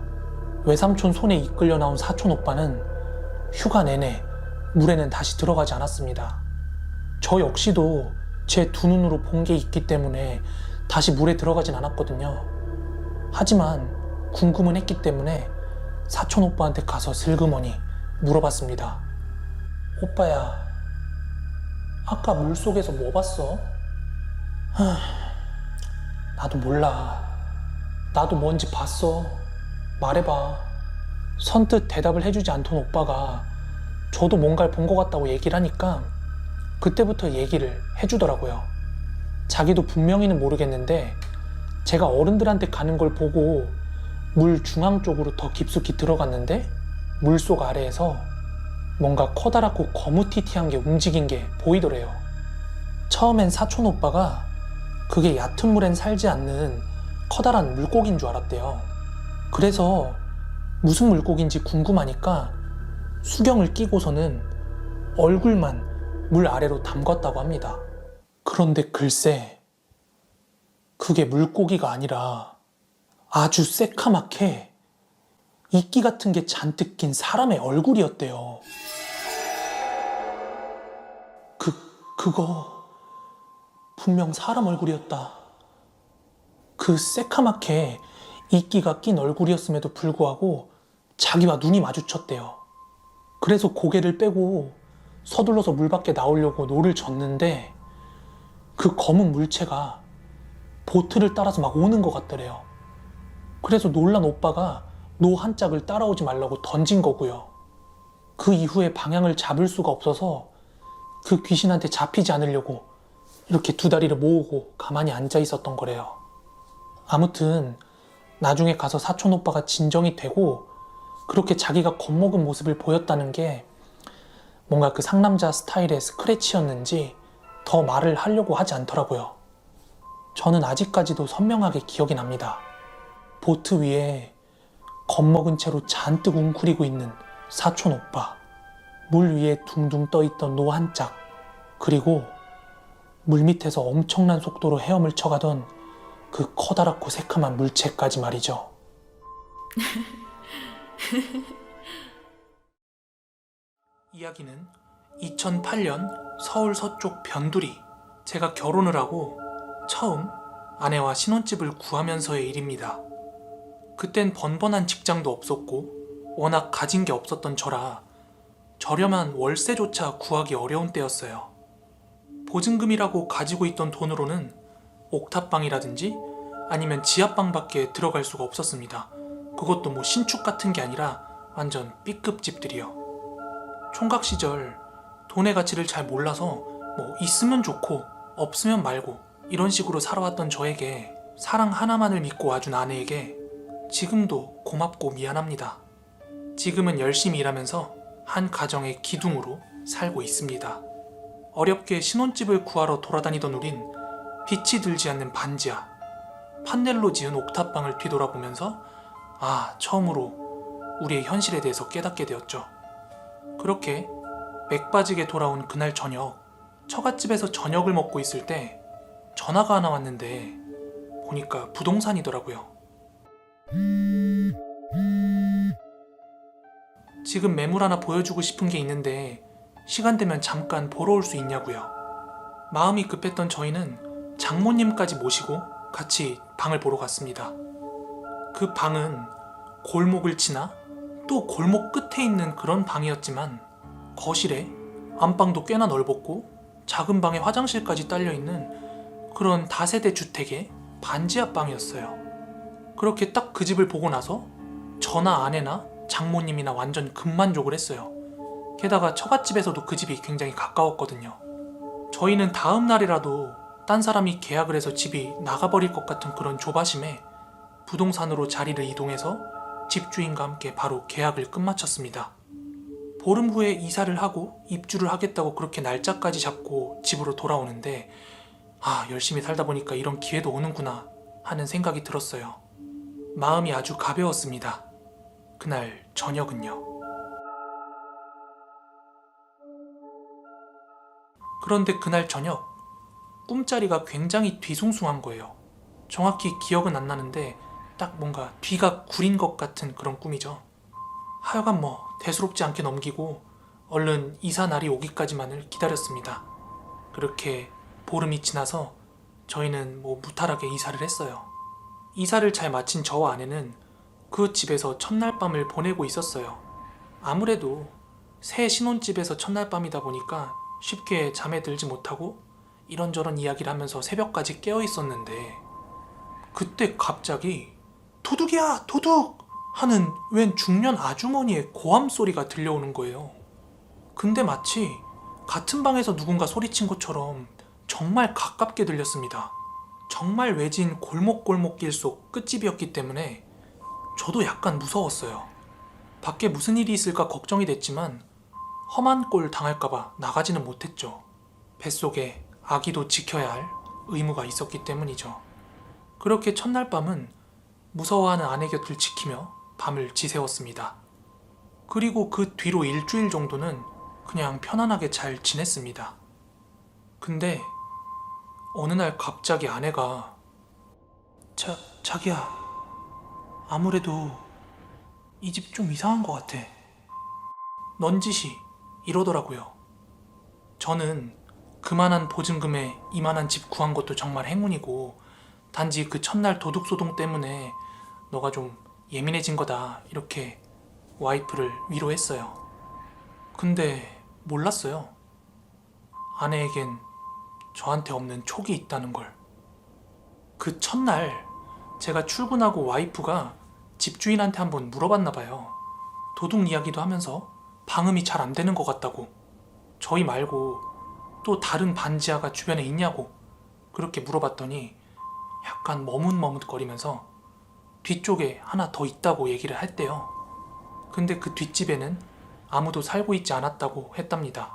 외삼촌 손에 이끌려 나온 사촌 오빠는 휴가 내내 물에는 다시 들어가지 않았습니다. 저 역시도 제 두 눈으로 본 게 있기 때문에 다시 물에 들어가진 않았거든요. 하지만 궁금은 했기 때문에 사촌 오빠한테 가서 슬그머니 물어봤습니다. 오빠야, 아까 물속에서 뭐 봤어? 나도 몰라. 나도 뭔지 봤어. 말해봐. 선뜻 대답을 해주지 않던 오빠가 저도 뭔가를 본 것 같다고 얘기를 하니까 그때부터 얘기를 해주더라고요. 자기도 분명히는 모르겠는데 제가 어른들한테 가는 걸 보고 물 중앙 쪽으로 더 깊숙이 들어갔는데 물속 아래에서 뭔가 커다랗고 거무튀튀한 게 움직인 게 보이더래요. 처음엔 사촌 오빠가 그게 얕은 물엔 살지 않는 커다란 물고기인 줄 알았대요. 그래서 무슨 물고기인지 궁금하니까 수경을 끼고서는 얼굴만 물 아래로 담갔다고 합니다. 그런데 글쎄, 그게 물고기가 아니라 아주 새카맣게 이끼 같은 게 잔뜩 낀 사람의 얼굴이었대요. 그거 분명 사람 얼굴이었다. 그 새카맣게 이끼가 낀 얼굴이었음에도 불구하고 자기와 눈이 마주쳤대요. 그래서 고개를 빼고 서둘러서 물 밖에 나오려고 노를 젓는데 그 검은 물체가 보트를 따라서 막 오는 것 같더래요. 그래서 놀란 오빠가 노 한 짝을 따라오지 말라고 던진 거고요. 그 이후에 방향을 잡을 수가 없어서 그 귀신한테 잡히지 않으려고 이렇게 두 다리를 모으고 가만히 앉아 있었던 거래요. 아무튼 나중에 가서 사촌 오빠가 진정이 되고 그렇게 자기가 겁먹은 모습을 보였다는 게 뭔가 그 상남자 스타일의 스크래치였는지 더 말을 하려고 하지 않더라고요. 저는 아직까지도 선명하게 기억이 납니다. 보트 위에 겁먹은 채로 잔뜩 웅크리고 있는 사촌 오빠, 물 위에 둥둥 떠있던 노 한 짝, 그리고 물밑에서 엄청난 속도로 헤엄을 쳐가던 그 커다랗고 새카만 물체까지 말이죠. 이야기는 2008년 서울 서쪽 변두리, 제가 결혼을 하고 처음 아내와 신혼집을 구하면서의 일입니다. 그땐 번번한 직장도 없었고 워낙 가진 게 없었던 저라 저렴한 월세조차 구하기 어려운 때였어요. 보증금이라고 가지고 있던 돈으로는 옥탑방이라든지 아니면 지하방밖에 들어갈 수가 없었습니다. 그것도 뭐 신축 같은 게 아니라 완전 B급 집들이요. 총각 시절 돈의 가치를 잘 몰라서 뭐 있으면 좋고 없으면 말고 이런 식으로 살아왔던 저에게 사랑 하나만을 믿고 와준 아내에게 지금도 고맙고 미안합니다. 지금은 열심히 일하면서 한 가정의 기둥으로 살고 있습니다. 어렵게 신혼집을 구하러 돌아다니던 우린 빛이 들지 않는 반지하, 판넬로 지은 옥탑방을 뒤돌아보면서 처음으로 우리의 현실에 대해서 깨닫게 되었죠. 그렇게 맥 빠지게 돌아온 그날 저녁, 처갓집에서 저녁을 먹고 있을 때 전화가 하나 왔는데 보니까 부동산이더라고요. 지금 매물 하나 보여주고 싶은 게 있는데 시간 되면 잠깐 보러 올 수 있냐고요. 마음이 급했던 저희는 장모님까지 모시고 같이 방을 보러 갔습니다. 그 방은 골목을 지나 또 골목 끝에 있는 그런 방이었지만 거실에 안방도 꽤나 넓었고 작은 방에 화장실까지 딸려있는 그런 다세대 주택의 반지하 방이었어요. 그렇게 딱 그 집을 보고 나서 저나 아내나 장모님이나 완전 급만족을 했어요. 게다가 처갓집에서도 그 집이 굉장히 가까웠거든요. 저희는 다음 날이라도 딴 사람이 계약을 해서 집이 나가버릴 것 같은 그런 조바심에 부동산으로 자리를 이동해서 집주인과 함께 바로 계약을 끝마쳤습니다. 보름 후에 이사를 하고 입주를 하겠다고 그렇게 날짜까지 잡고 집으로 돌아오는데 열심히 살다 보니까 이런 기회도 오는구나 하는 생각이 들었어요. 마음이 아주 가벼웠습니다. 그날 저녁은요. 그런데 그날 저녁 꿈자리가 굉장히 뒤숭숭한 거예요. 정확히 기억은 안 나는데 딱 뭔가 뒤가 구린 것 같은 그런 꿈이죠. 하여간 대수롭지 않게 넘기고 얼른 이사 날이 오기까지만을 기다렸습니다. 그렇게 보름이 지나서 저희는 무탈하게 이사를 했어요. 이사를 잘 마친 저와 아내는 그 집에서 첫날 밤을 보내고 있었어요. 아무래도 새 신혼집에서 첫날 밤이다 보니까 쉽게 잠에 들지 못하고 이런저런 이야기를 하면서 새벽까지 깨어 있었는데 그때 갑자기 도둑이야 도둑 하는 웬 중년 아주머니의 고함 소리가 들려오는 거예요. 근데 마치 같은 방에서 누군가 소리친 것처럼 정말 가깝게 들렸습니다. 정말 외진 골목골목길 속 끝집이었기 때문에 저도 약간 무서웠어요. 밖에 무슨 일이 있을까 걱정이 됐지만 험한 꼴 당할까봐 나가지는 못했죠. 뱃속에 아기도 지켜야 할 의무가 있었기 때문이죠. 그렇게 첫날 밤은 무서워하는 아내 곁을 지키며 밤을 지새웠습니다. 그리고 그 뒤로 일주일 정도는 그냥 편안하게 잘 지냈습니다. 근데 어느 날 갑자기 아내가 자기야 아무래도 이 집 좀 이상한 것 같아. 넌지시 이러더라고요. 저는 그만한 보증금에 이만한 집 구한 것도 정말 행운이고, 단지 그 첫날 도둑소동 때문에 너가 좀 예민해진 거다, 이렇게 와이프를 위로했어요. 근데 몰랐어요. 아내에겐 저한테 없는 촉이 있다는 걸. 그 첫날 제가 출근하고 와이프가 집주인한테 한번 물어봤나 봐요. 도둑 이야기도 하면서 방음이 잘 안 되는 것 같다고. 저희 말고 또 다른 반지하가 주변에 있냐고 그렇게 물어봤더니 약간 머뭇머뭇거리면서 뒤쪽에 하나 더 있다고 얘기를 했대요. 근데 그 뒷집에는 아무도 살고 있지 않았다고 했답니다.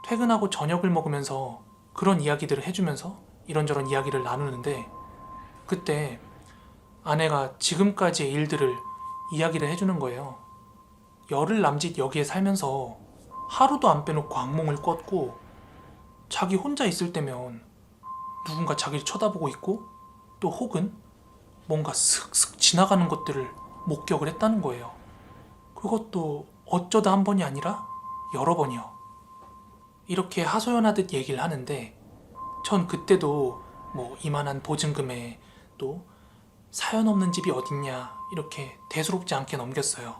퇴근하고 저녁을 먹으면서 그런 이야기들을 해주면서 이런저런 이야기를 나누는데, 그때 아내가 지금까지의 일들을 이야기를 해주는 거예요. 열흘 남짓 여기에 살면서 하루도 안 빼놓고 악몽을 꿨고, 자기 혼자 있을 때면 누군가 자기를 쳐다보고 있고, 또 혹은 뭔가 슥슥 지나가는 것들을 목격을 했다는 거예요. 그것도 어쩌다 한 번이 아니라 여러 번이요. 이렇게 하소연하듯 얘기를 하는데, 전 그때도 뭐 이만한 보증금에 또 사연 없는 집이 어딨냐 이렇게 대수롭지 않게 넘겼어요.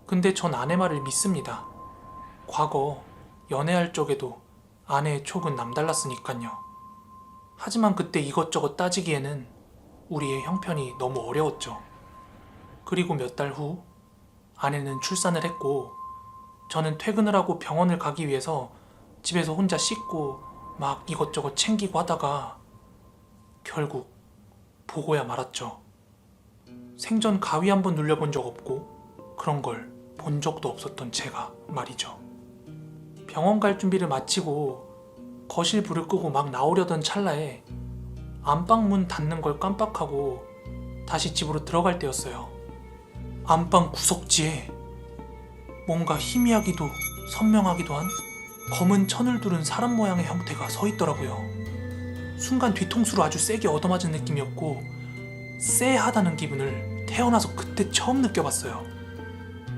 근데 전 아내 말을 믿습니다. 과거 연애할 적에도 아내의 촉은 남달랐으니까요. 하지만 그때 이것저것 따지기에는 우리의 형편이 너무 어려웠죠. 그리고 몇 달 후 아내는 출산을 했고, 저는 퇴근을 하고 병원을 가기 위해서 집에서 혼자 씻고 막 이것저것 챙기고 하다가 결국 보고야 말았죠. 생전 가위 한번 눌려본 적 없고 그런 걸 본 적도 없었던 제가 말이죠. 병원 갈 준비를 마치고 거실 불을 끄고 막 나오려던 찰나에 안방 문 닫는 걸 깜빡하고 다시 집으로 들어갈 때였어요. 안방 구석지에 뭔가 희미하기도 선명하기도 한 검은 천을 두른 사람 모양의 형태가 서 있더라고요. 순간 뒤통수로 아주 세게 얻어맞은 느낌이었고, 쎄하다는 기분을 태어나서 그때 처음 느껴봤어요.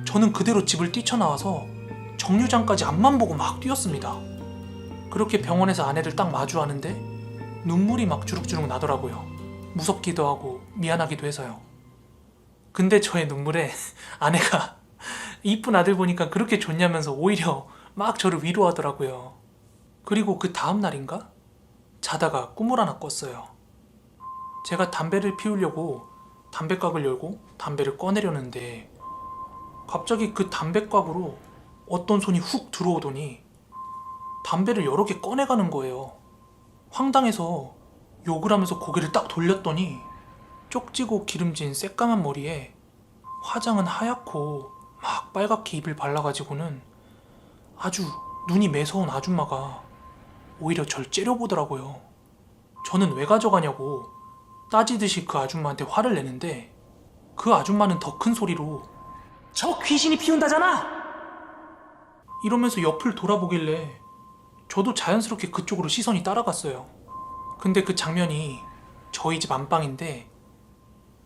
저는 그대로 집을 뛰쳐나와서 정류장까지 앞만 보고 막 뛰었습니다. 그렇게 병원에서 아내를 딱 마주하는데 눈물이 막 주룩주룩 나더라고요. 무섭기도 하고 미안하기도 해서요. 근데 저의 눈물에 아내가 이쁜 아들 보니까 그렇게 좋냐면서 오히려 막 저를 위로하더라고요. 그리고 그 다음 날인가? 자다가 꿈을 하나 꿨어요. 제가 담배를 피우려고 담배각을 열고 담배를 꺼내려는데, 갑자기 그 담배각으로 어떤 손이 훅 들어오더니 담배를 여러 개 꺼내가는 거예요. 황당해서 욕을 하면서 고개를 딱 돌렸더니 쪽지고 기름진 새까만 머리에 화장은 하얗고 막 빨갛게 입을 발라가지고는 아주 눈이 매서운 아줌마가 오히려 절 째려보더라고요. 저는 왜 가져가냐고 따지듯이 그 아줌마한테 화를 내는데, 그 아줌마는 더 큰 소리로 "저 귀신이 피운다잖아!" 이러면서 옆을 돌아보길래 저도 자연스럽게 그쪽으로 시선이 따라갔어요. 근데 그 장면이 저희 집 안방인데,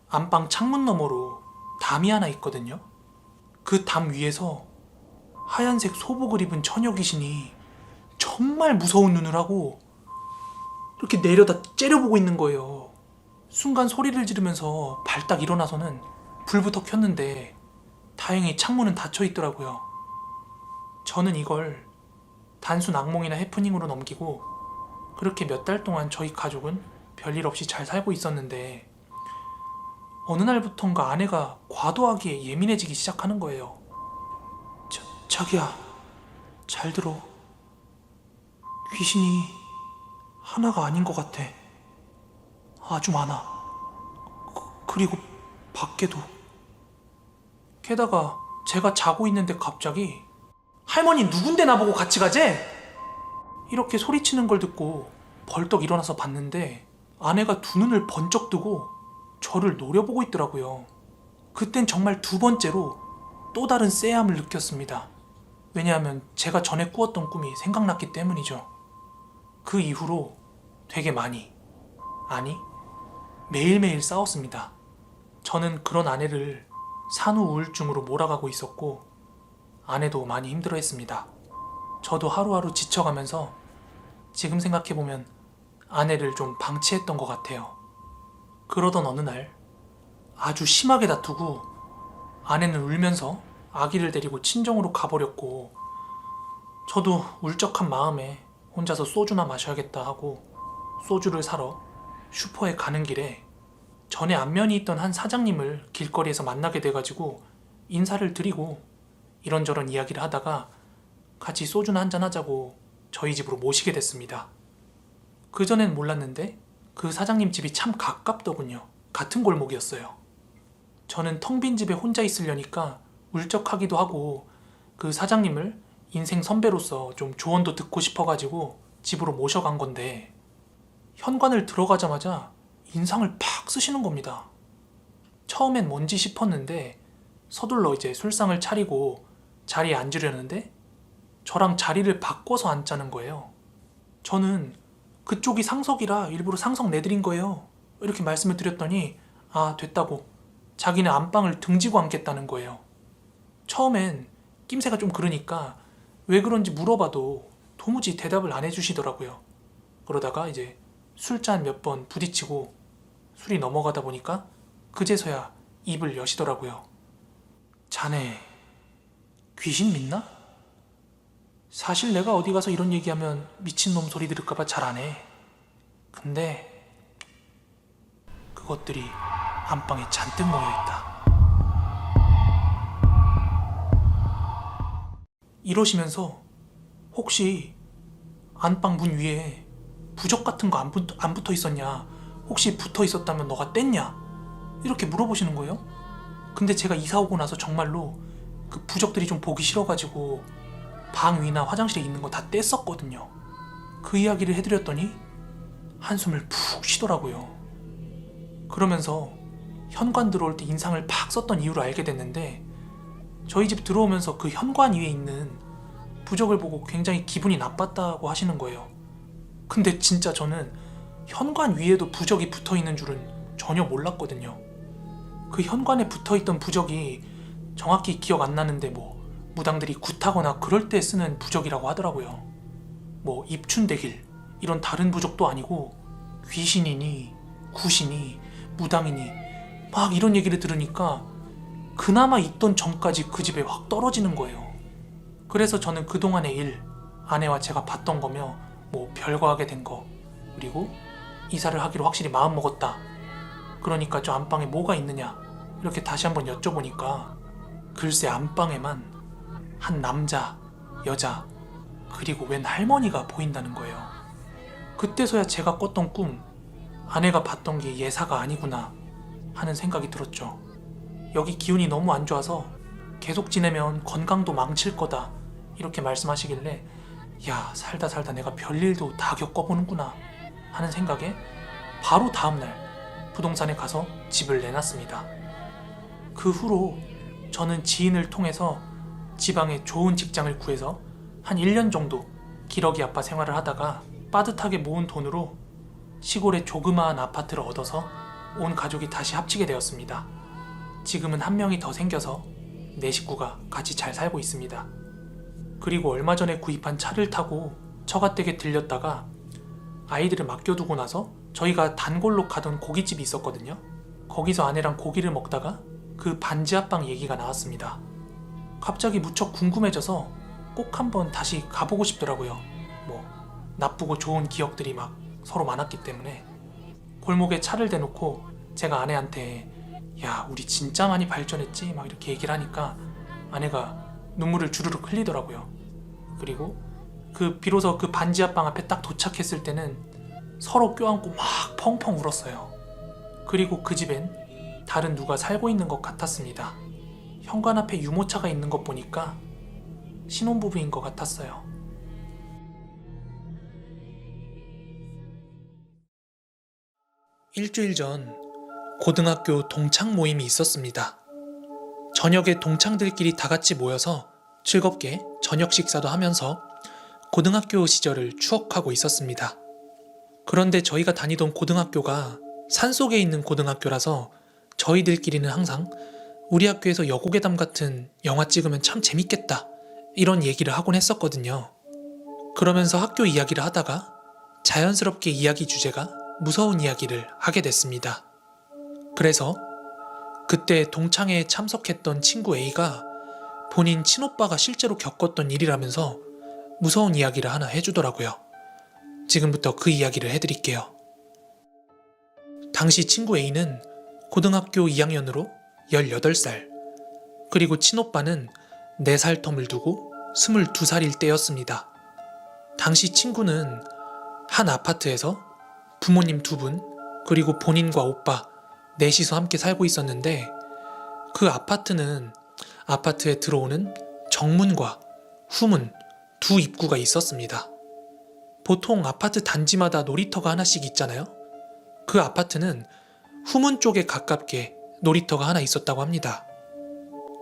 안방 창문 너머로 담이 하나 있거든요. 그 담 위에서 하얀색 소복을 입은 처녀 귀신이 정말 무서운 눈을 하고 이렇게 내려다 째려보고 있는 거예요. 순간 소리를 지르면서 발딱 일어나서는 불부터 켰는데 다행히 창문은 닫혀 있더라고요. 저는 이걸 단순 악몽이나 해프닝으로 넘기고 그렇게 몇 달 동안 저희 가족은 별일 없이 잘 살고 있었는데, 어느 날부턴가 아내가 과도하게 예민해지기 시작하는 거예요. 자기야, 잘 들어. 귀신이 하나가 아닌 것 같아. 아주 많아. 그리고 밖에도. 게다가 제가 자고 있는데 갑자기 "할머니 누군데 나보고 같이 가재?" 이렇게 소리치는 걸 듣고 벌떡 일어나서 봤는데, 아내가 두 눈을 번쩍 뜨고 저를 노려보고 있더라고요. 그땐 정말 두 번째로 또 다른 쎄함을 느꼈습니다. 왜냐하면 제가 전에 꾸었던 꿈이 생각났기 때문이죠. 그 이후로 되게 많이, 아니 매일매일 싸웠습니다. 저는 그런 아내를 산후 우울증으로 몰아가고 있었고 아내도 많이 힘들어했습니다. 저도 하루하루 지쳐가면서 지금 생각해보면 아내를 좀 방치했던 것 같아요. 그러던 어느 날 아주 심하게 다투고 아내는 울면서 아기를 데리고 친정으로 가버렸고 저도 울적한 마음에 혼자서 소주나 마셔야겠다 하고 소주를 사러 슈퍼에 가는 길에 전에 안면이 있던 한 사장님을 길거리에서 만나게 돼가지고 인사를 드리고 이런저런 이야기를 하다가 같이 소주나 한잔 하자고 저희 집으로 모시게 됐습니다. 그전엔 몰랐는데 그 사장님 집이 참 가깝더군요. 같은 골목이었어요. 저는 텅 빈 집에 혼자 있으려니까 울적하기도 하고 그 사장님을 인생 선배로서 좀 조언도 듣고 싶어가지고 집으로 모셔간 건데 현관을 들어가자마자 인상을 팍 쓰시는 겁니다. 처음엔 뭔지 싶었는데 서둘러 이제 술상을 차리고 자리에 앉으려는데 저랑 자리를 바꿔서 앉자는 거예요. 저는 그쪽이 상석이라 일부러 상석 내드린 거예요. 이렇게 말씀을 드렸더니 아 됐다고 자기는 안방을 등지고 앉겠다는 거예요. 처음엔 낌새가 좀 그러니까 왜 그런지 물어봐도 도무지 대답을 안 해주시더라고요. 그러다가 이제 술잔 몇 번 부딪히고 술이 넘어가다 보니까 그제서야 입을 여시더라고요. 자네 귀신 믿나? 사실 내가 어디 가서 이런 얘기하면 미친놈 소리 들을까봐 잘 안 해. 근데 그것들이 안방에 잔뜩 모여있다. 이러시면서 혹시 안방 문 위에 부적 같은 거 안 붙어 있었냐? 혹시 붙어 있었다면 너가 뗐냐? 이렇게 물어보시는 거예요. 근데 제가 이사 오고 나서 정말로 그 부적들이 좀 보기 싫어가지고 방 위나 화장실에 있는 거 다 뗐었거든요. 그 이야기를 해드렸더니 한숨을 푹 쉬더라고요. 그러면서 현관 들어올 때 인상을 팍 썼던 이유를 알게 됐는데 저희 집 들어오면서 그 현관 위에 있는 부적을 보고 굉장히 기분이 나빴다고 하시는 거예요. 근데 진짜 저는 현관 위에도 부적이 붙어있는 줄은 전혀 몰랐거든요. 그 현관에 붙어있던 부적이 정확히 기억 안 나는데 뭐 무당들이 굿하거나 그럴 때 쓰는 부적이라고 하더라고요. 뭐 입춘대길 이런 다른 부적도 아니고 귀신이니 굿이니 무당이니 막 이런 얘기를 들으니까 그나마 있던 정까지 그 집에 확 떨어지는 거예요. 그래서 저는 그동안의 일, 아내와 제가 봤던 거며 뭐 별거하게 된 거, 그리고 이사를 하기로 확실히 마음먹었다. 그러니까 저 안방에 뭐가 있느냐 이렇게 다시 한번 여쭤보니까 글쎄 안방에만 한 남자, 여자, 그리고 웬 할머니가 보인다는 거예요. 그때서야 제가 꿨던 꿈, 아내가 봤던 게 예사가 아니구나 하는 생각이 들었죠. 여기 기운이 너무 안 좋아서 계속 지내면 건강도 망칠 거다 이렇게 말씀하시길래 야 살다 내가 별일도 다 겪어보는구나 하는 생각에 바로 다음날 부동산에 가서 집을 내놨습니다. 그 후로 저는 지인을 통해서 지방에 좋은 직장을 구해서 한 1년 정도 기러기 아빠 생활을 하다가 빠듯하게 모은 돈으로 시골에 조그마한 아파트를 얻어서 온 가족이 다시 합치게 되었습니다. 지금은 한 명이 더 생겨서 네 식구가 같이 잘 살고 있습니다. 그리고 얼마 전에 구입한 차를 타고 처갓댁에 들렸다가 아이들을 맡겨두고 나서 저희가 단골로 가던 고깃집이 있었거든요. 거기서 아내랑 고기를 먹다가 그 반지하방 얘기가 나왔습니다. 갑자기 무척 궁금해져서 꼭 한번 다시 가보고 싶더라고요. 뭐 나쁘고 좋은 기억들이 막 서로 많았기 때문에 골목에 차를 대놓고 제가 아내한테 야 우리 진짜 많이 발전했지 막 이렇게 얘기를 하니까 아내가 눈물을 주르륵 흘리더라고요. 그리고 비로소 그 반지하방 앞에 딱 도착했을 때는 서로 껴안고 막 펑펑 울었어요. 그리고 그 집엔 다른 누가 살고 있는 것 같았습니다. 현관 앞에 유모차가 있는 것 보니까 신혼부부인 것 같았어요. 일주일 전 고등학교 동창 모임이 있었습니다. 저녁에 동창들끼리 다 같이 모여서 즐겁게 저녁 식사도 하면서 고등학교 시절을 추억하고 있었습니다. 그런데 저희가 다니던 고등학교가 산속에 있는 고등학교라서 저희들끼리는 항상 우리 학교에서 여고괴담 같은 영화 찍으면 참 재밌겠다 이런 얘기를 하곤 했었거든요. 그러면서 학교 이야기를 하다가 자연스럽게 이야기 주제가 무서운 이야기를 하게 됐습니다. 그래서 그때 동창회에 참석했던 친구 A가 본인 친오빠가 실제로 겪었던 일이라면서 무서운 이야기를 하나 해주더라고요. 지금부터 그 이야기를 해드릴게요. 당시 친구 A는 고등학교 2학년으로 18살, 그리고 친오빠는 4살 텀을 두고 22살일 때였습니다. 당시 친구는 한 아파트에서 부모님 2분, 그리고 본인과 오빠 넷이서 함께 살고 있었는데, 그 아파트는 아파트에 들어오는 정문과 후문 두 입구가 있었습니다. 보통 아파트 단지마다 놀이터가 하나씩 있잖아요. 그 아파트는 후문 쪽에 가깝게 놀이터가 하나 있었다고 합니다.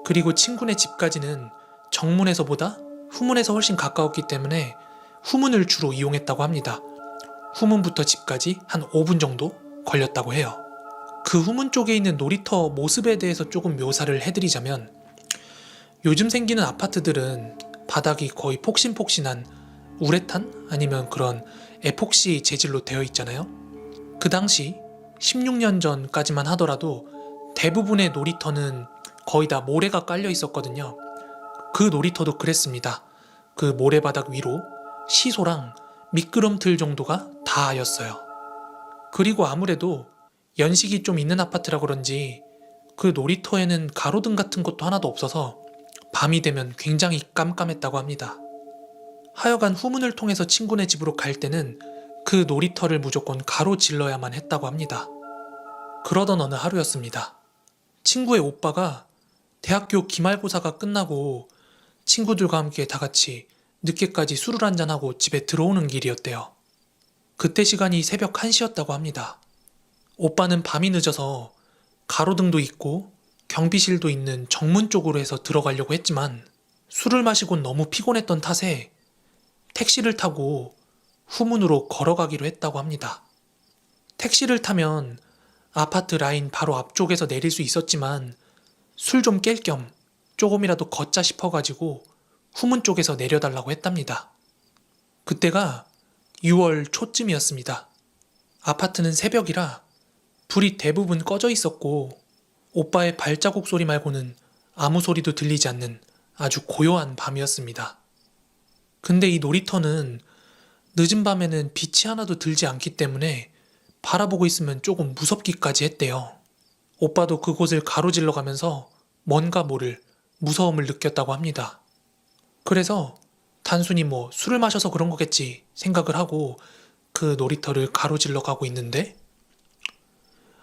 그리고 친구네 집까지는 정문에서보다 후문에서 훨씬 가까웠기 때문에 후문을 주로 이용했다고 합니다. 후문부터 집까지 한 5분 정도 걸렸다고 해요. 그 후문 쪽에 있는 놀이터 모습에 대해서 조금 묘사를 해드리자면, 요즘 생기는 아파트들은 바닥이 거의 폭신폭신한 우레탄 아니면 그런 에폭시 재질로 되어 있잖아요. 그 당시 16년 전까지만 하더라도 대부분의 놀이터는 거의 다 모래가 깔려 있었거든요. 그 놀이터도 그랬습니다. 그 모래바닥 위로 시소랑 미끄럼틀 정도가 다였어요. 그리고 아무래도 연식이 좀 있는 아파트라 그런지 그 놀이터에는 가로등 같은 것도 하나도 없어서 밤이 되면 굉장히 깜깜했다고 합니다. 하여간 후문을 통해서 친구네 집으로 갈 때는 그 놀이터를 무조건 가로질러야만 했다고 합니다. 그러던 어느 하루였습니다. 친구의 오빠가 대학교 기말고사가 끝나고 친구들과 함께 다 같이 늦게까지 술을 한잔하고 집에 들어오는 길이었대요. 그때 시간이 새벽 1시였다고 합니다. 오빠는 밤이 늦어서 가로등도 있고 경비실도 있는 정문 쪽으로 해서 들어가려고 했지만 술을 마시곤 너무 피곤했던 탓에 택시를 타고 후문으로 걸어가기로 했다고 합니다. 택시를 타면 아파트 라인 바로 앞쪽에서 내릴 수 있었지만 술 좀 깰 겸 조금이라도 걷자 싶어가지고 후문 쪽에서 내려달라고 했답니다. 그때가 6월 초쯤이었습니다. 아파트는 새벽이라 불이 대부분 꺼져 있었고 오빠의 발자국 소리 말고는 아무 소리도 들리지 않는 아주 고요한 밤이었습니다. 근데 이 놀이터는 늦은 밤에는 빛이 하나도 들지 않기 때문에 바라보고 있으면 조금 무섭기까지 했대요. 오빠도 그곳을 가로질러 가면서 뭔가 모를 무서움을 느꼈다고 합니다. 그래서 단순히 술을 마셔서 그런 거겠지 생각을 하고 그 놀이터를 가로질러 가고 있는데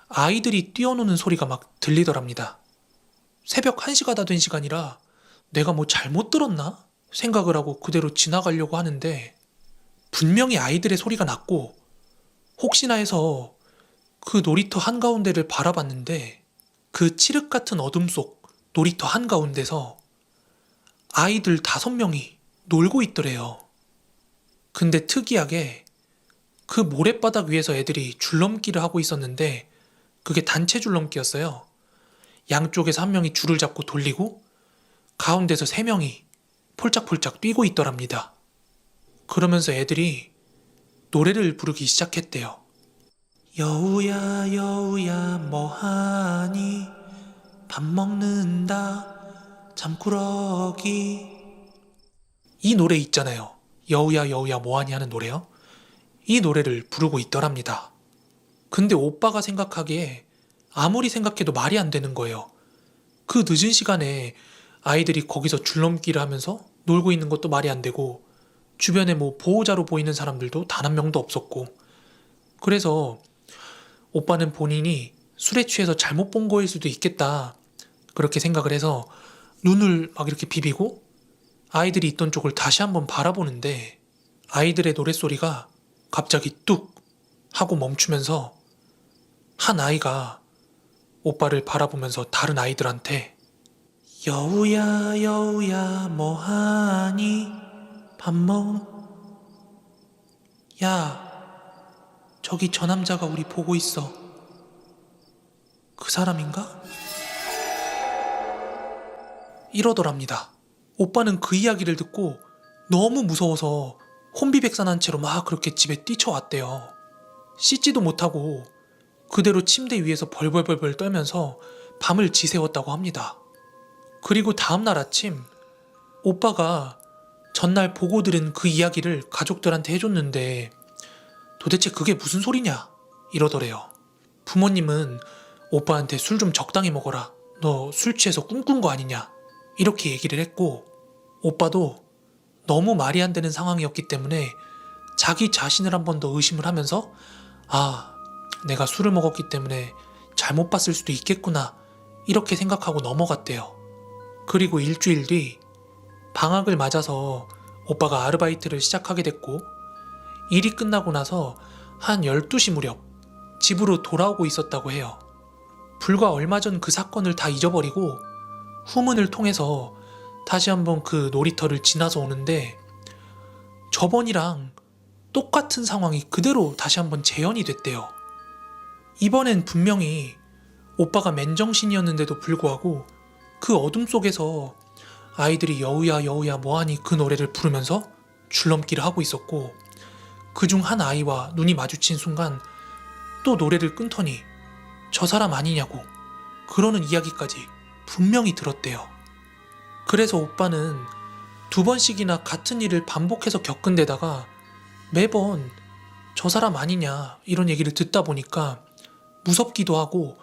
아이들이 뛰어노는 소리가 막 들리더랍니다. 새벽 1시가 다 된 시간이라 내가 잘못 들었나 생각을 하고 그대로 지나가려고 하는데 분명히 아이들의 소리가 났고 혹시나 해서 그 놀이터 한가운데를 바라봤는데 그 칠흑 같은 어둠 속 놀이터 한가운데서 아이들 5명이 놀고 있더래요. 근데 특이하게 그 모랫바닥 위에서 애들이 줄넘기를 하고 있었는데 그게 단체 줄넘기였어요. 양쪽에서 한 명이 줄을 잡고 돌리고 가운데서 3명이 폴짝폴짝 뛰고 있더랍니다. 그러면서 애들이 노래를 부르기 시작했대요. 여우야 여우야 뭐하니 밥 먹는다 잠꾸러기. 이 노래 있잖아요. 여우야 여우야 뭐하니 하는 노래요. 이 노래를 부르고 있더랍니다. 근데 오빠가 생각하기에 아무리 생각해도 말이 안 되는 거예요. 그 늦은 시간에 아이들이 거기서 줄넘기를 하면서 놀고 있는 것도 말이 안 되고 주변에 보호자로 보이는 사람들도 단 한 명도 없었고, 그래서 오빠는 본인이 술에 취해서 잘못 본 거일 수도 있겠다 그렇게 생각을 해서 눈을 막 이렇게 비비고 아이들이 있던 쪽을 다시 한번 바라보는데 아이들의 노랫소리가 갑자기 뚝 하고 멈추면서 한 아이가 오빠를 바라보면서 다른 아이들한테 여우야 여우야 뭐하니 밥 야 저기 저 남자가 우리 보고 있어. 그 사람인가? 이러더랍니다. 오빠는 그 이야기를 듣고 너무 무서워서 혼비백산한 채로 막 그렇게 집에 뛰쳐왔대요. 씻지도 못하고 그대로 침대 위에서 벌벌벌벌 떨면서 밤을 지새웠다고 합니다. 그리고 다음날 아침 오빠가 전날 보고 들은 그 이야기를 가족들한테 해줬는데 도대체 그게 무슨 소리냐 이러더래요. 부모님은 오빠한테 술 좀 적당히 먹어라. 너 술 취해서 꿈꾼 거 아니냐 이렇게 얘기를 했고, 오빠도 너무 말이 안 되는 상황이었기 때문에 자기 자신을 한 번 더 의심을 하면서 내가 술을 먹었기 때문에 잘못 봤을 수도 있겠구나 이렇게 생각하고 넘어갔대요. 그리고 일주일 뒤 방학을 맞아서 오빠가 아르바이트를 시작하게 됐고, 일이 끝나고 나서 한 12시 무렵 집으로 돌아오고 있었다고 해요. 불과 얼마 전 그 사건을 다 잊어버리고 후문을 통해서 다시 한번 그 놀이터를 지나서 오는데 저번이랑 똑같은 상황이 그대로 다시 한번 재현이 됐대요. 이번엔 분명히 오빠가 맨정신이었는데도 불구하고 그 어둠 속에서 아이들이 여우야 여우야 뭐하니 그 노래를 부르면서 줄넘기를 하고 있었고, 그중 한 아이와 눈이 마주친 순간 또 노래를 끊더니 저 사람 아니냐고 그러는 이야기까지 분명히 들었대요. 그래서 오빠는 2번씩이나 같은 일을 반복해서 겪은 데다가 매번 저 사람 아니냐 이런 얘기를 듣다 보니까 무섭기도 하고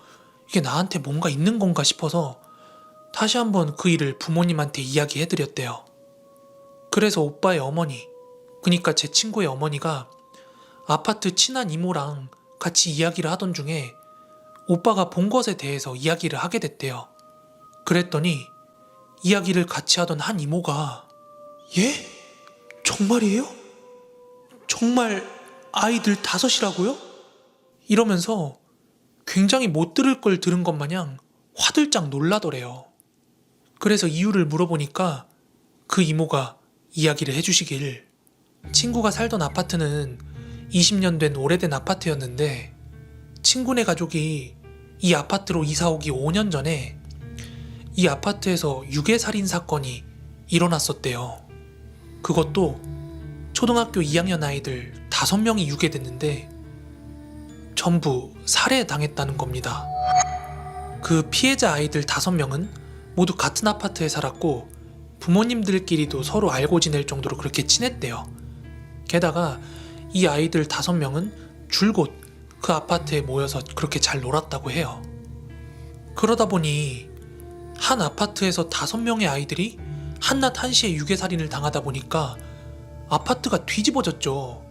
이게 나한테 뭔가 있는 건가 싶어서 다시 한번 그 일을 부모님한테 이야기해드렸대요. 그래서 오빠의 어머니, 그러니까 제 친구의 어머니가 아파트 친한 이모랑 같이 이야기를 하던 중에 오빠가 본 것에 대해서 이야기를 하게 됐대요. 그랬더니 이야기를 같이 하던 한 이모가 예? 정말이에요? 정말 아이들 5이라고요? 이러면서 굉장히 못 들을 걸 들은 것 마냥 화들짝 놀라더래요. 그래서 이유를 물어보니까 그 이모가 이야기를 해주시길, 친구가 살던 아파트는 20년 된 오래된 아파트였는데 친구네 가족이 이 아파트로 이사 오기 5년 전에 이 아파트에서 유괴살인 사건이 일어났었대요. 그것도 초등학교 2학년 아이들 5명이 유괴됐는데 전부 살해당했다는 겁니다. 그 피해자 아이들 5명은 모두 같은 아파트에 살았고 부모님들끼리도 서로 알고 지낼 정도로 그렇게 친했대요. 게다가 이 아이들 5명은 줄곧 그 아파트에 모여서 그렇게 잘 놀았다고 해요. 그러다 보니 한 아파트에서 5명의 아이들이 한낮 1시에 유괴살인을 당하다 보니까 아파트가 뒤집어졌죠.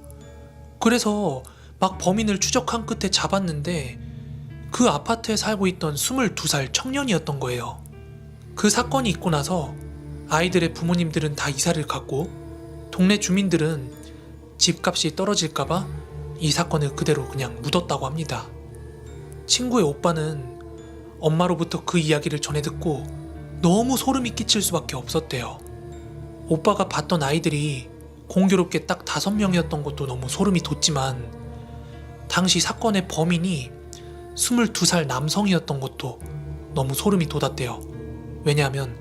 그래서 막 범인을 추적한 끝에 잡았는데 그 아파트에 살고 있던 22살 청년이었던 거예요. 그 사건이 있고 나서 아이들의 부모님들은 다 이사를 갔고 동네 주민들은 집값이 떨어질까봐 이 사건을 그대로 그냥 묻었다고 합니다. 친구의 오빠는 엄마로부터 그 이야기를 전해 듣고 너무 소름이 끼칠 수밖에 없었대요. 오빠가 봤던 아이들이 공교롭게 딱 5명이었던 것도 너무 소름이 돋지만 당시 사건의 범인이 22살 남성이었던 것도 너무 소름이 돋았대요. 왜냐하면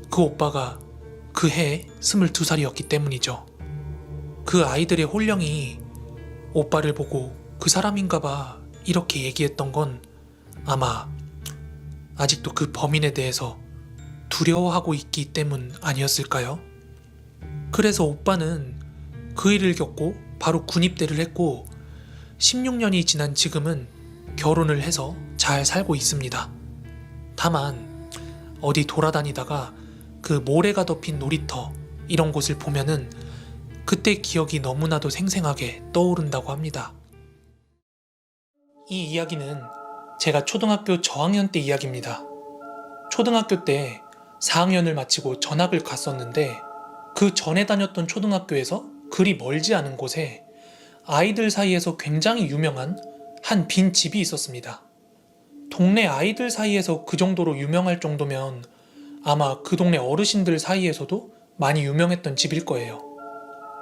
그 오빠가 그 해에 22살이었기 때문이죠. 그 아이들의 혼령이 오빠를 보고 그 사람인가봐 이렇게 얘기했던 건 아마 아직도 그 범인에 대해서 두려워하고 있기 때문 아니었을까요? 그래서 오빠는 그 일을 겪고 바로 군입대를 했고 16년이 지난 지금은 결혼을 해서 잘 살고 있습니다. 다만 어디 돌아다니다가 그 모래가 덮인 놀이터 이런 곳을 보면은 그때 기억이 너무나도 생생하게 떠오른다고 합니다. 이 이야기는 제가 초등학교 저학년 때 이야기입니다. 초등학교 때 4학년을 마치고 전학을 갔었는데 그 전에 다녔던 초등학교에서 그리 멀지 않은 곳에 아이들 사이에서 굉장히 유명한 한 빈 집이 있었습니다. 동네 아이들 사이에서 그 정도로 유명할 정도면 아마 그 동네 어르신들 사이에서도 많이 유명했던 집일 거예요.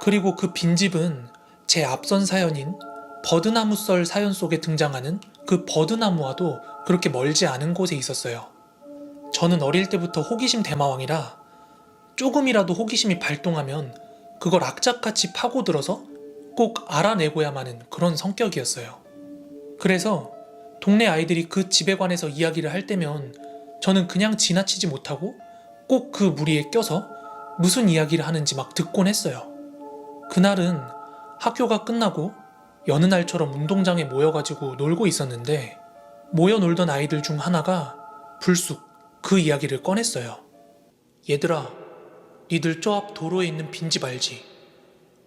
그리고 그 빈집은 제 앞선 사연인 버드나무썰 사연 속에 등장하는 그 버드나무와도 그렇게 멀지 않은 곳에 있었어요. 저는 어릴 때부터 호기심 대마왕이라 조금이라도 호기심이 발동하면 그걸 악착같이 파고들어서 꼭 알아내고야만 하는 그런 성격이었어요. 그래서 동네 아이들이 그 집에 관해서 이야기를 할 때면 저는 그냥 지나치지 못하고 꼭 그 무리에 껴서 무슨 이야기를 하는지 막 듣곤 했어요. 그날은 학교가 끝나고 여느 날처럼 운동장에 모여가지고 놀고 있었는데 모여 놀던 아이들 중 하나가 불쑥 그 이야기를 꺼냈어요. 얘들아, 니들 저 앞 도로에 있는 빈집 알지?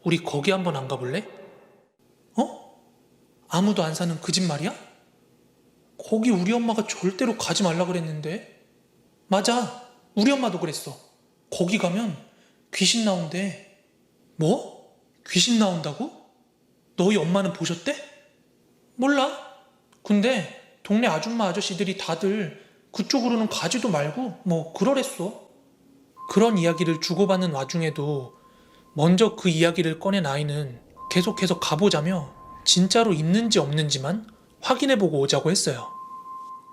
우리 거기 한번 안 가볼래? 어? 아무도 안 사는 그 집 말이야? 거기 우리 엄마가 절대로 가지 말라 그랬는데. 맞아, 우리 엄마도 그랬어. 거기 가면 귀신 나온대. 뭐? 귀신 나온다고? 너희 엄마는 보셨대? 몰라. 근데 동네 아줌마 아저씨들이 다들 그쪽으로는 가지도 말고 뭐 그러랬어. 그런 이야기를 주고받는 와중에도 먼저 그 이야기를 꺼낸 아이는 계속해서 가보자며 진짜로 있는지 없는지만 확인해보고 오자고 했어요.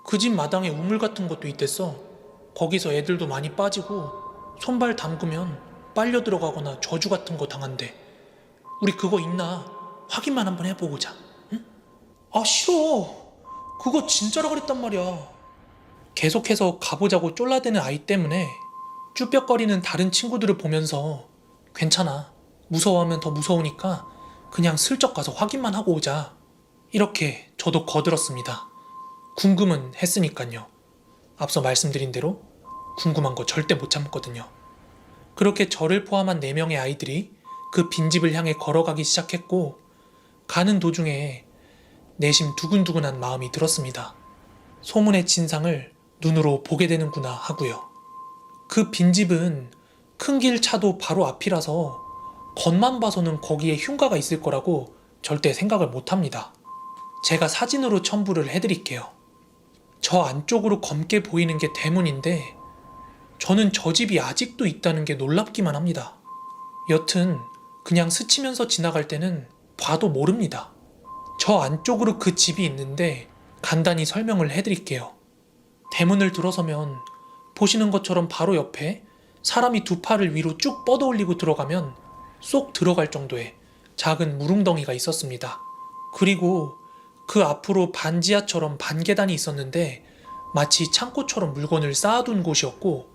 그 집 마당에 우물 같은 것도 있댔어. 거기서 애들도 많이 빠지고 손발 담그면 빨려 들어가거나 저주 같은 거 당한대. 우리 그거 있나 확인만 한번 해보고자. 응? 아, 싫어. 그거 진짜라 그랬단 말이야. 계속해서 가보자고 쫄라대는 아이 때문에 쭈뼛거리는 다른 친구들을 보면서 괜찮아. 무서워하면 더 무서우니까 그냥 슬쩍 가서 확인만 하고 오자. 이렇게 저도 거들었습니다. 궁금은 했으니까요. 앞서 말씀드린 대로 궁금한 거 절대 못 참거든요. 그렇게 저를 포함한 4명의 아이들이 그 빈집을 향해 걸어가기 시작했고 가는 도중에 내심 두근두근한 마음이 들었습니다. 소문의 진상을 눈으로 보게 되는구나 하고요. 그 빈집은 큰 길 차도 바로 앞이라서 겉만 봐서는 거기에 흉가가 있을 거라고 절대 생각을 못합니다. 제가 사진으로 첨부를 해드릴게요. 저 안쪽으로 검게 보이는 게 대문인데 저는 저 집이 아직도 있다는 게 놀랍기만 합니다. 여튼 그냥 스치면서 지나갈 때는 봐도 모릅니다. 저 안쪽으로 그 집이 있는데 간단히 설명을 해드릴게요. 대문을 들어서면 보시는 것처럼 바로 옆에 사람이 2팔을 위로 쭉 뻗어 올리고 들어가면 쏙 들어갈 정도의 작은 물웅덩이가 있었습니다. 그리고 그 앞으로 반지하처럼 반계단이 있었는데 마치 창고처럼 물건을 쌓아둔 곳이었고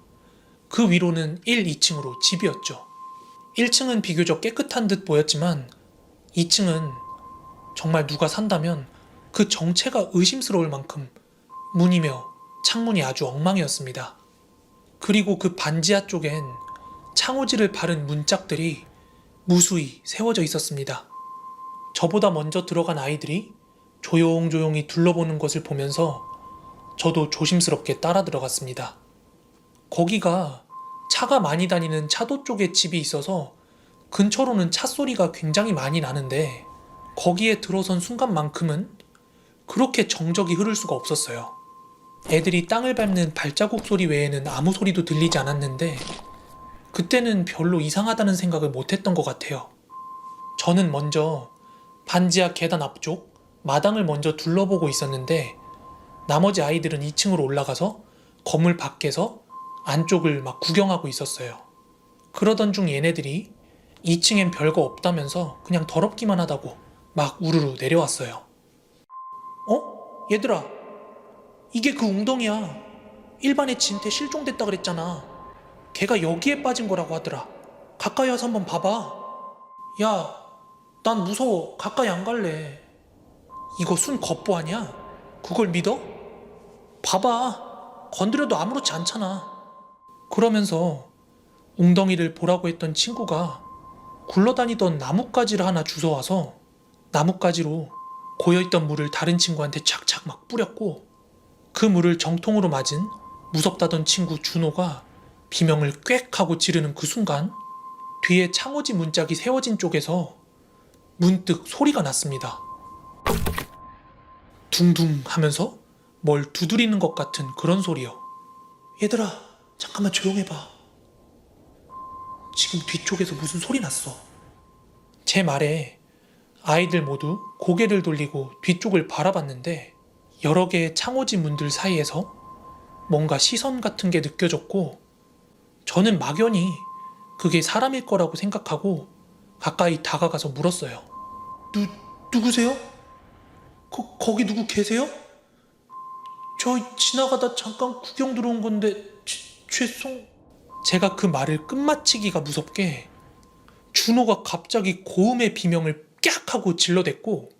그 위로는 1, 2층으로 집이었죠. 1층은 비교적 깨끗한 듯 보였지만 2층은 정말 누가 산다면 그 정체가 의심스러울 만큼 문이며 창문이 아주 엉망이었습니다. 그리고 그 반지하 쪽엔 창호지를 바른 문짝들이 무수히 세워져 있었습니다. 저보다 먼저 들어간 아이들이 조용조용히 둘러보는 것을 보면서 저도 조심스럽게 따라 들어갔습니다. 거기가 차가 많이 다니는 차도 쪽에 집이 있어서 근처로는 차 소리가 굉장히 많이 나는데 거기에 들어선 순간만큼은 그렇게 정적이 흐를 수가 없었어요. 애들이 땅을 밟는 발자국 소리 외에는 아무 소리도 들리지 않았는데 그때는 별로 이상하다는 생각을 못했던 것 같아요. 저는 먼저 반지하 계단 앞쪽 마당을 먼저 둘러보고 있었는데 나머지 아이들은 2층으로 올라가서 건물 밖에서 안쪽을 막 구경하고 있었어요. 그러던 중 얘네들이 2층엔 별거 없다면서 그냥 더럽기만 하다고 막 우르르 내려왔어요. 어? 얘들아, 이게 그 웅덩이야. 일반의 진태 실종됐다 그랬잖아. 걔가 여기에 빠진 거라고 하더라. 가까이 와서 한번 봐봐. 야, 난 무서워. 가까이 안 갈래. 이거 순 겉보 아니야? 그걸 믿어? 봐봐. 건드려도 아무렇지 않잖아. 그러면서 웅덩이를 보라고 했던 친구가 굴러다니던 나뭇가지를 하나 주워와서 나뭇가지로 고여있던 물을 다른 친구한테 착착 막 뿌렸고 그 물을 정통으로 맞은 무섭다던 친구 준호가 비명을 꽥 하고 지르는 그 순간 뒤에 창호지 문짝이 세워진 쪽에서 문득 소리가 났습니다. 둥둥 하면서 뭘 두드리는 것 같은 그런 소리요. 얘들아, 잠깐만 조용해봐. 지금 뒤쪽에서 무슨 소리 났어. 제 말에 아이들 모두 고개를 돌리고 뒤쪽을 바라봤는데 여러 개의 창호지 문들 사이에서 뭔가 시선 같은 게 느껴졌고 저는 막연히 그게 사람일 거라고 생각하고 가까이 다가가서 물었어요. 누구세요? 거기 누구 계세요? 저 지나가다 잠깐 구경 들어온 건데 죄송... 제가 그 말을 끝마치기가 무섭게 준호가 갑자기 고음의 비명을 깍 하고 질러댔고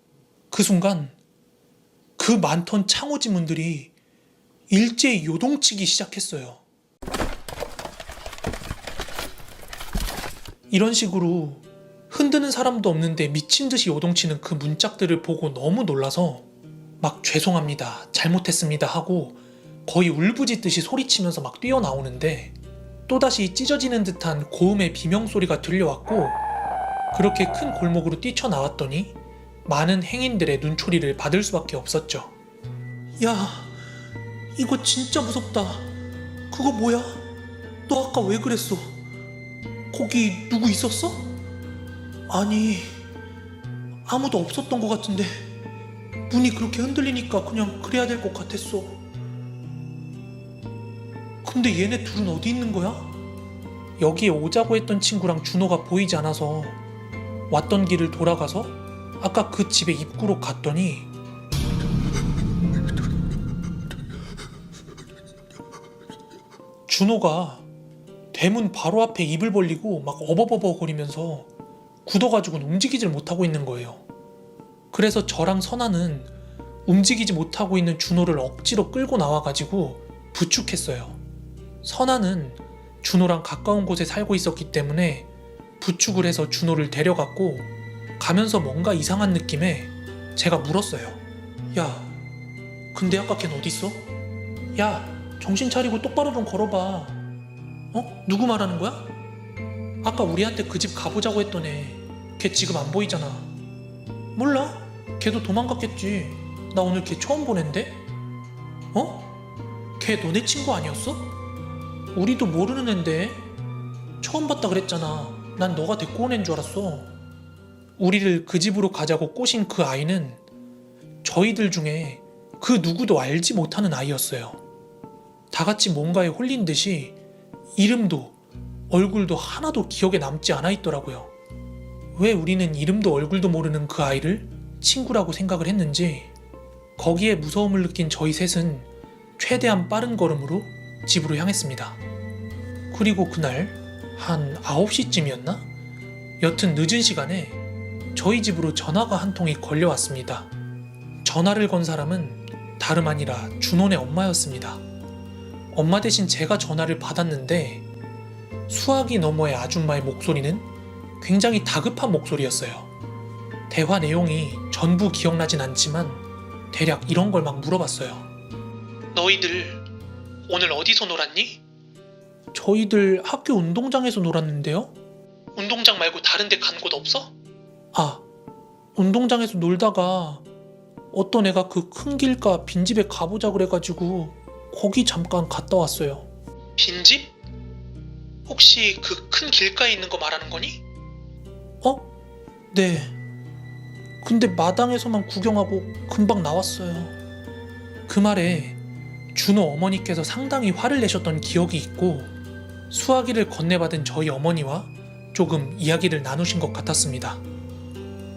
그 순간 그 많던 창호지 문들이 일제히 요동치기 시작했어요. 이런 식으로 흔드는 사람도 없는데 미친 듯이 요동치는 그 문짝들을 보고 너무 놀라서 막 죄송합니다, 잘못했습니다 하고 거의 울부짖듯이 소리치면서 막 뛰어나오는데 또다시 찢어지는 듯한 고음의 비명소리가 들려왔고 그렇게 큰 골목으로 뛰쳐나왔더니 많은 행인들의 눈초리를 받을 수밖에 없었죠. 야, 이거 진짜 무섭다. 그거 뭐야? 너 아까 왜 그랬어? 거기 누구 있었어? 아니, 아무도 없었던 것 같은데 문이 그렇게 흔들리니까 그냥 그래야 될 것 같았어. 근데 얘네 둘은 어디 있는 거야? 여기에 오자고 했던 친구랑 준호가 보이지 않아서 왔던 길을 돌아가서 아까 그 집의 입구로 갔더니 준호가 대문 바로 앞에 입을 벌리고 막 어버버버 거리면서 굳어가지고는 움직이질 못하고 있는 거예요. 그래서 저랑 선아는 움직이지 못하고 있는 준호를 억지로 끌고 나와가지고 부축했어요. 선아는 준호랑 가까운 곳에 살고 있었기 때문에 부축을 해서 준호를 데려갔고 가면서 뭔가 이상한 느낌에 제가 물었어요. 야, 근데 아까 걘 어딨어? 야, 정신 차리고 똑바로 좀 걸어봐. 어? 누구 말하는 거야? 아까 우리한테 그 집 가보자고 했던 애. 걔 지금 안 보이잖아. 몰라. 걔도 도망갔겠지. 나 오늘 걔 처음 보낸데? 어? 걔 너네 친구 아니었어? 우리도 모르는 앤데. 처음 봤다 그랬잖아. 난 너가 데리고 온 앤 줄 알았어. 우리를 그 집으로 가자고 꼬신 그 아이는 저희들 중에 그 누구도 알지 못하는 아이였어요. 다 같이 뭔가에 홀린 듯이 이름도 얼굴도 하나도 기억에 남지 않아 있더라고요. 왜 우리는 이름도 얼굴도 모르는 그 아이를 친구라고 생각을 했는지 거기에 무서움을 느낀 저희 셋은 최대한 빠른 걸음으로 집으로 향했습니다. 그리고 그날 한 9시쯤이었나? 여튼 늦은 시간에 저희 집으로 전화가 한 통이 걸려왔습니다. 전화를 건 사람은 다름 아니라 준호네 엄마였습니다. 엄마 대신 제가 전화를 받았는데 수화기 너머의 아줌마의 목소리는 굉장히 다급한 목소리였어요. 대화 내용이 전부 기억나진 않지만 대략 이런 걸 막 물어봤어요. 너희들 오늘 어디서 놀았니? 저희들 학교 운동장에서 놀았는데요? 운동장 말고 다른 데 간 곳 없어? 아, 운동장에서 놀다가 어떤 애가 그 큰 길가 빈집에 가보자 그래가지고 거기 잠깐 갔다 왔어요. 빈집? 혹시 그 큰 길가에 있는 거 말하는 거니? 어? 네. 근데 마당에서만 구경하고 금방 나왔어요. 그 말에 준호 어머니께서 상당히 화를 내셨던 기억이 있고 수화기를 건네받은 저희 어머니와 조금 이야기를 나누신 것 같았습니다.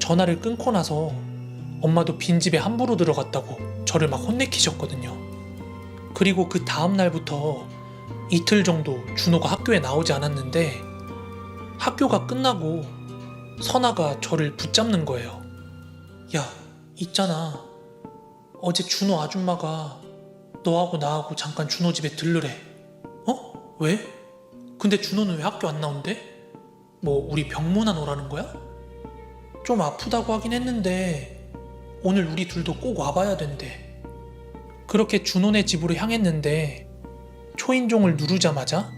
전화를 끊고 나서 엄마도 빈집에 함부로 들어갔다고 저를 막 혼내키셨거든요. 그리고 그 다음 날부터 이틀 정도 준호가 학교에 나오지 않았는데 학교가 끝나고 선아가 저를 붙잡는 거예요. 야, 있잖아. 어제 준호 아줌마가 너하고 나하고 잠깐 준호 집에 들르래. 어? 왜? 근데 준호는 왜 학교 안 나온대? 뭐 우리 병문안 오라는 거야? 좀 아프다고 하긴 했는데 오늘 우리 둘도 꼭 와봐야 된대. 그렇게 준호네 집으로 향했는데 초인종을 누르자마자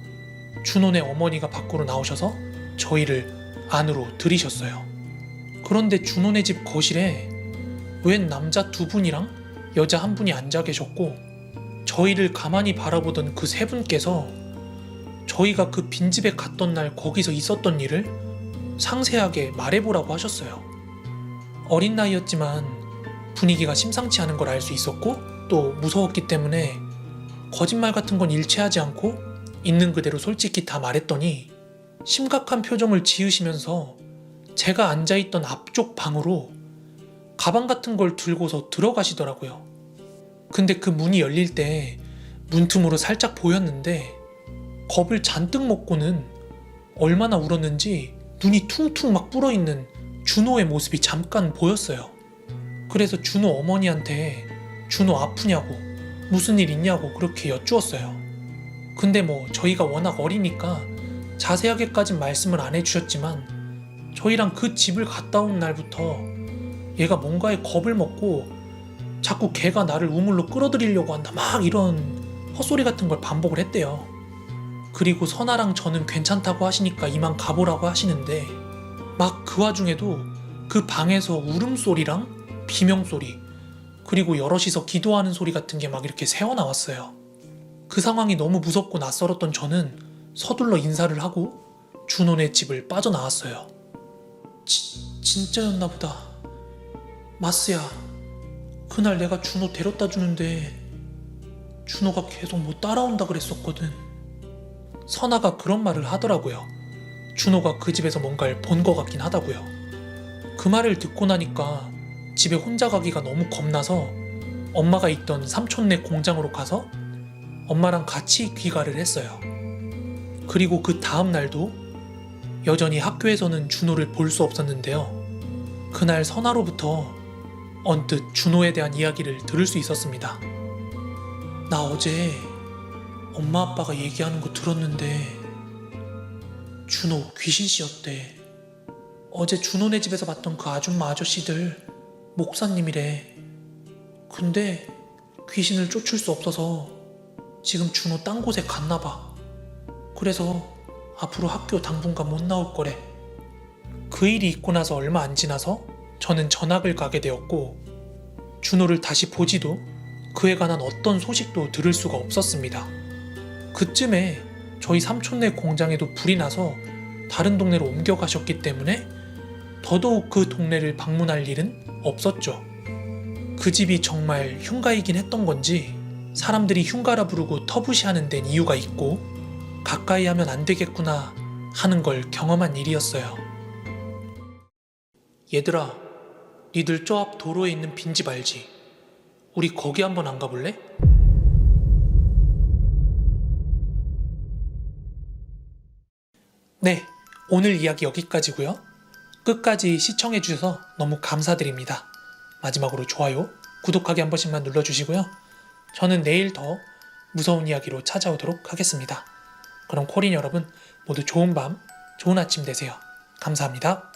준호네 어머니가 밖으로 나오셔서 저희를 안으로 들이셨어요. 그런데 준호네 집 거실에 웬 남자 2분이랑 여자 1분이 앉아 계셨고 저희를 가만히 바라보던 그 3분께서 저희가 그 빈집에 갔던 날 거기서 있었던 일을 상세하게 말해보라고 하셨어요. 어린 나이였지만 분위기가 심상치 않은 걸 알 수 있었고 또 무서웠기 때문에 거짓말 같은 건 일체하지 않고 있는 그대로 솔직히 다 말했더니 심각한 표정을 지으시면서 제가 앉아있던 앞쪽 방으로 가방 같은 걸 들고서 들어가시더라고요. 근데 그 문이 열릴 때 문틈으로 살짝 보였는데 겁을 잔뜩 먹고는 얼마나 울었는지 눈이 퉁퉁 막 불어있는 준호의 모습이 잠깐 보였어요. 그래서 준호 어머니한테 준호 아프냐고 무슨 일 있냐고 그렇게 여쭈었어요. 근데 뭐 저희가 워낙 어리니까 자세하게까진 말씀을 안 해주셨지만 저희랑 그 집을 갔다 온 날부터 얘가 뭔가에 겁을 먹고 자꾸 걔가 나를 우물로 끌어들이려고 한다 막 이런 헛소리 같은 걸 반복을 했대요. 그리고 선아랑 저는 괜찮다고 하시니까 이만 가보라고 하시는데 막 그 와중에도 그 방에서 울음소리랑 비명소리 그리고 여럿이서 기도하는 소리 같은 게 막 이렇게 새어나왔어요. 그 상황이 너무 무섭고 낯설었던 저는 서둘러 인사를 하고 준호네 집을 빠져나왔어요. 진짜였나 보다. 마스야, 그날 내가 준호 데려다 주는데 준호가 계속 뭐 따라온다 그랬었거든. 선아가 그런 말을 하더라고요. 준호가 그 집에서 뭔가를 본 것 같긴 하다고요. 그 말을 듣고 나니까 집에 혼자 가기가 너무 겁나서 엄마가 있던 삼촌네 공장으로 가서 엄마랑 같이 귀가를 했어요. 그리고 그 다음 날도 여전히 학교에서는 준호를 볼 수 없었는데요. 그날 선아로부터 언뜻 준호에 대한 이야기를 들을 수 있었습니다. 나 어제 엄마 아빠가 얘기하는 거 들었는데 준호 귀신씨였대. 어제 준호네 집에서 봤던 그 아줌마 아저씨들 목사님이래. 근데 귀신을 쫓을 수 없어서 지금 준호 딴 곳에 갔나 봐. 그래서 앞으로 학교 당분간 못 나올 거래. 그 일이 있고 나서 얼마 안 지나서 저는 전학을 가게 되었고 준호를 다시 보지도 그에 관한 어떤 소식도 들을 수가 없었습니다. 그쯤에 저희 삼촌네 공장에도 불이 나서 다른 동네로 옮겨가셨기 때문에 더더욱 그 동네를 방문할 일은 없었죠. 그 집이 정말 흉가이긴 했던 건지 사람들이 흉가라 부르고 터부시하는 데는 이유가 있고 가까이 하면 안 되겠구나 하는 걸 경험한 일이었어요. 얘들아, 니들 저 앞 도로에 있는 빈집 알지? 우리 거기 한번 안 가볼래? 네, 오늘 이야기 여기까지고요. 끝까지 시청해주셔서 너무 감사드립니다. 마지막으로 좋아요, 구독하기 한 번씩만 눌러주시고요. 저는 내일 더 무서운 이야기로 찾아오도록 하겠습니다. 그럼 코린 여러분 모두 좋은 밤, 좋은 아침 되세요. 감사합니다.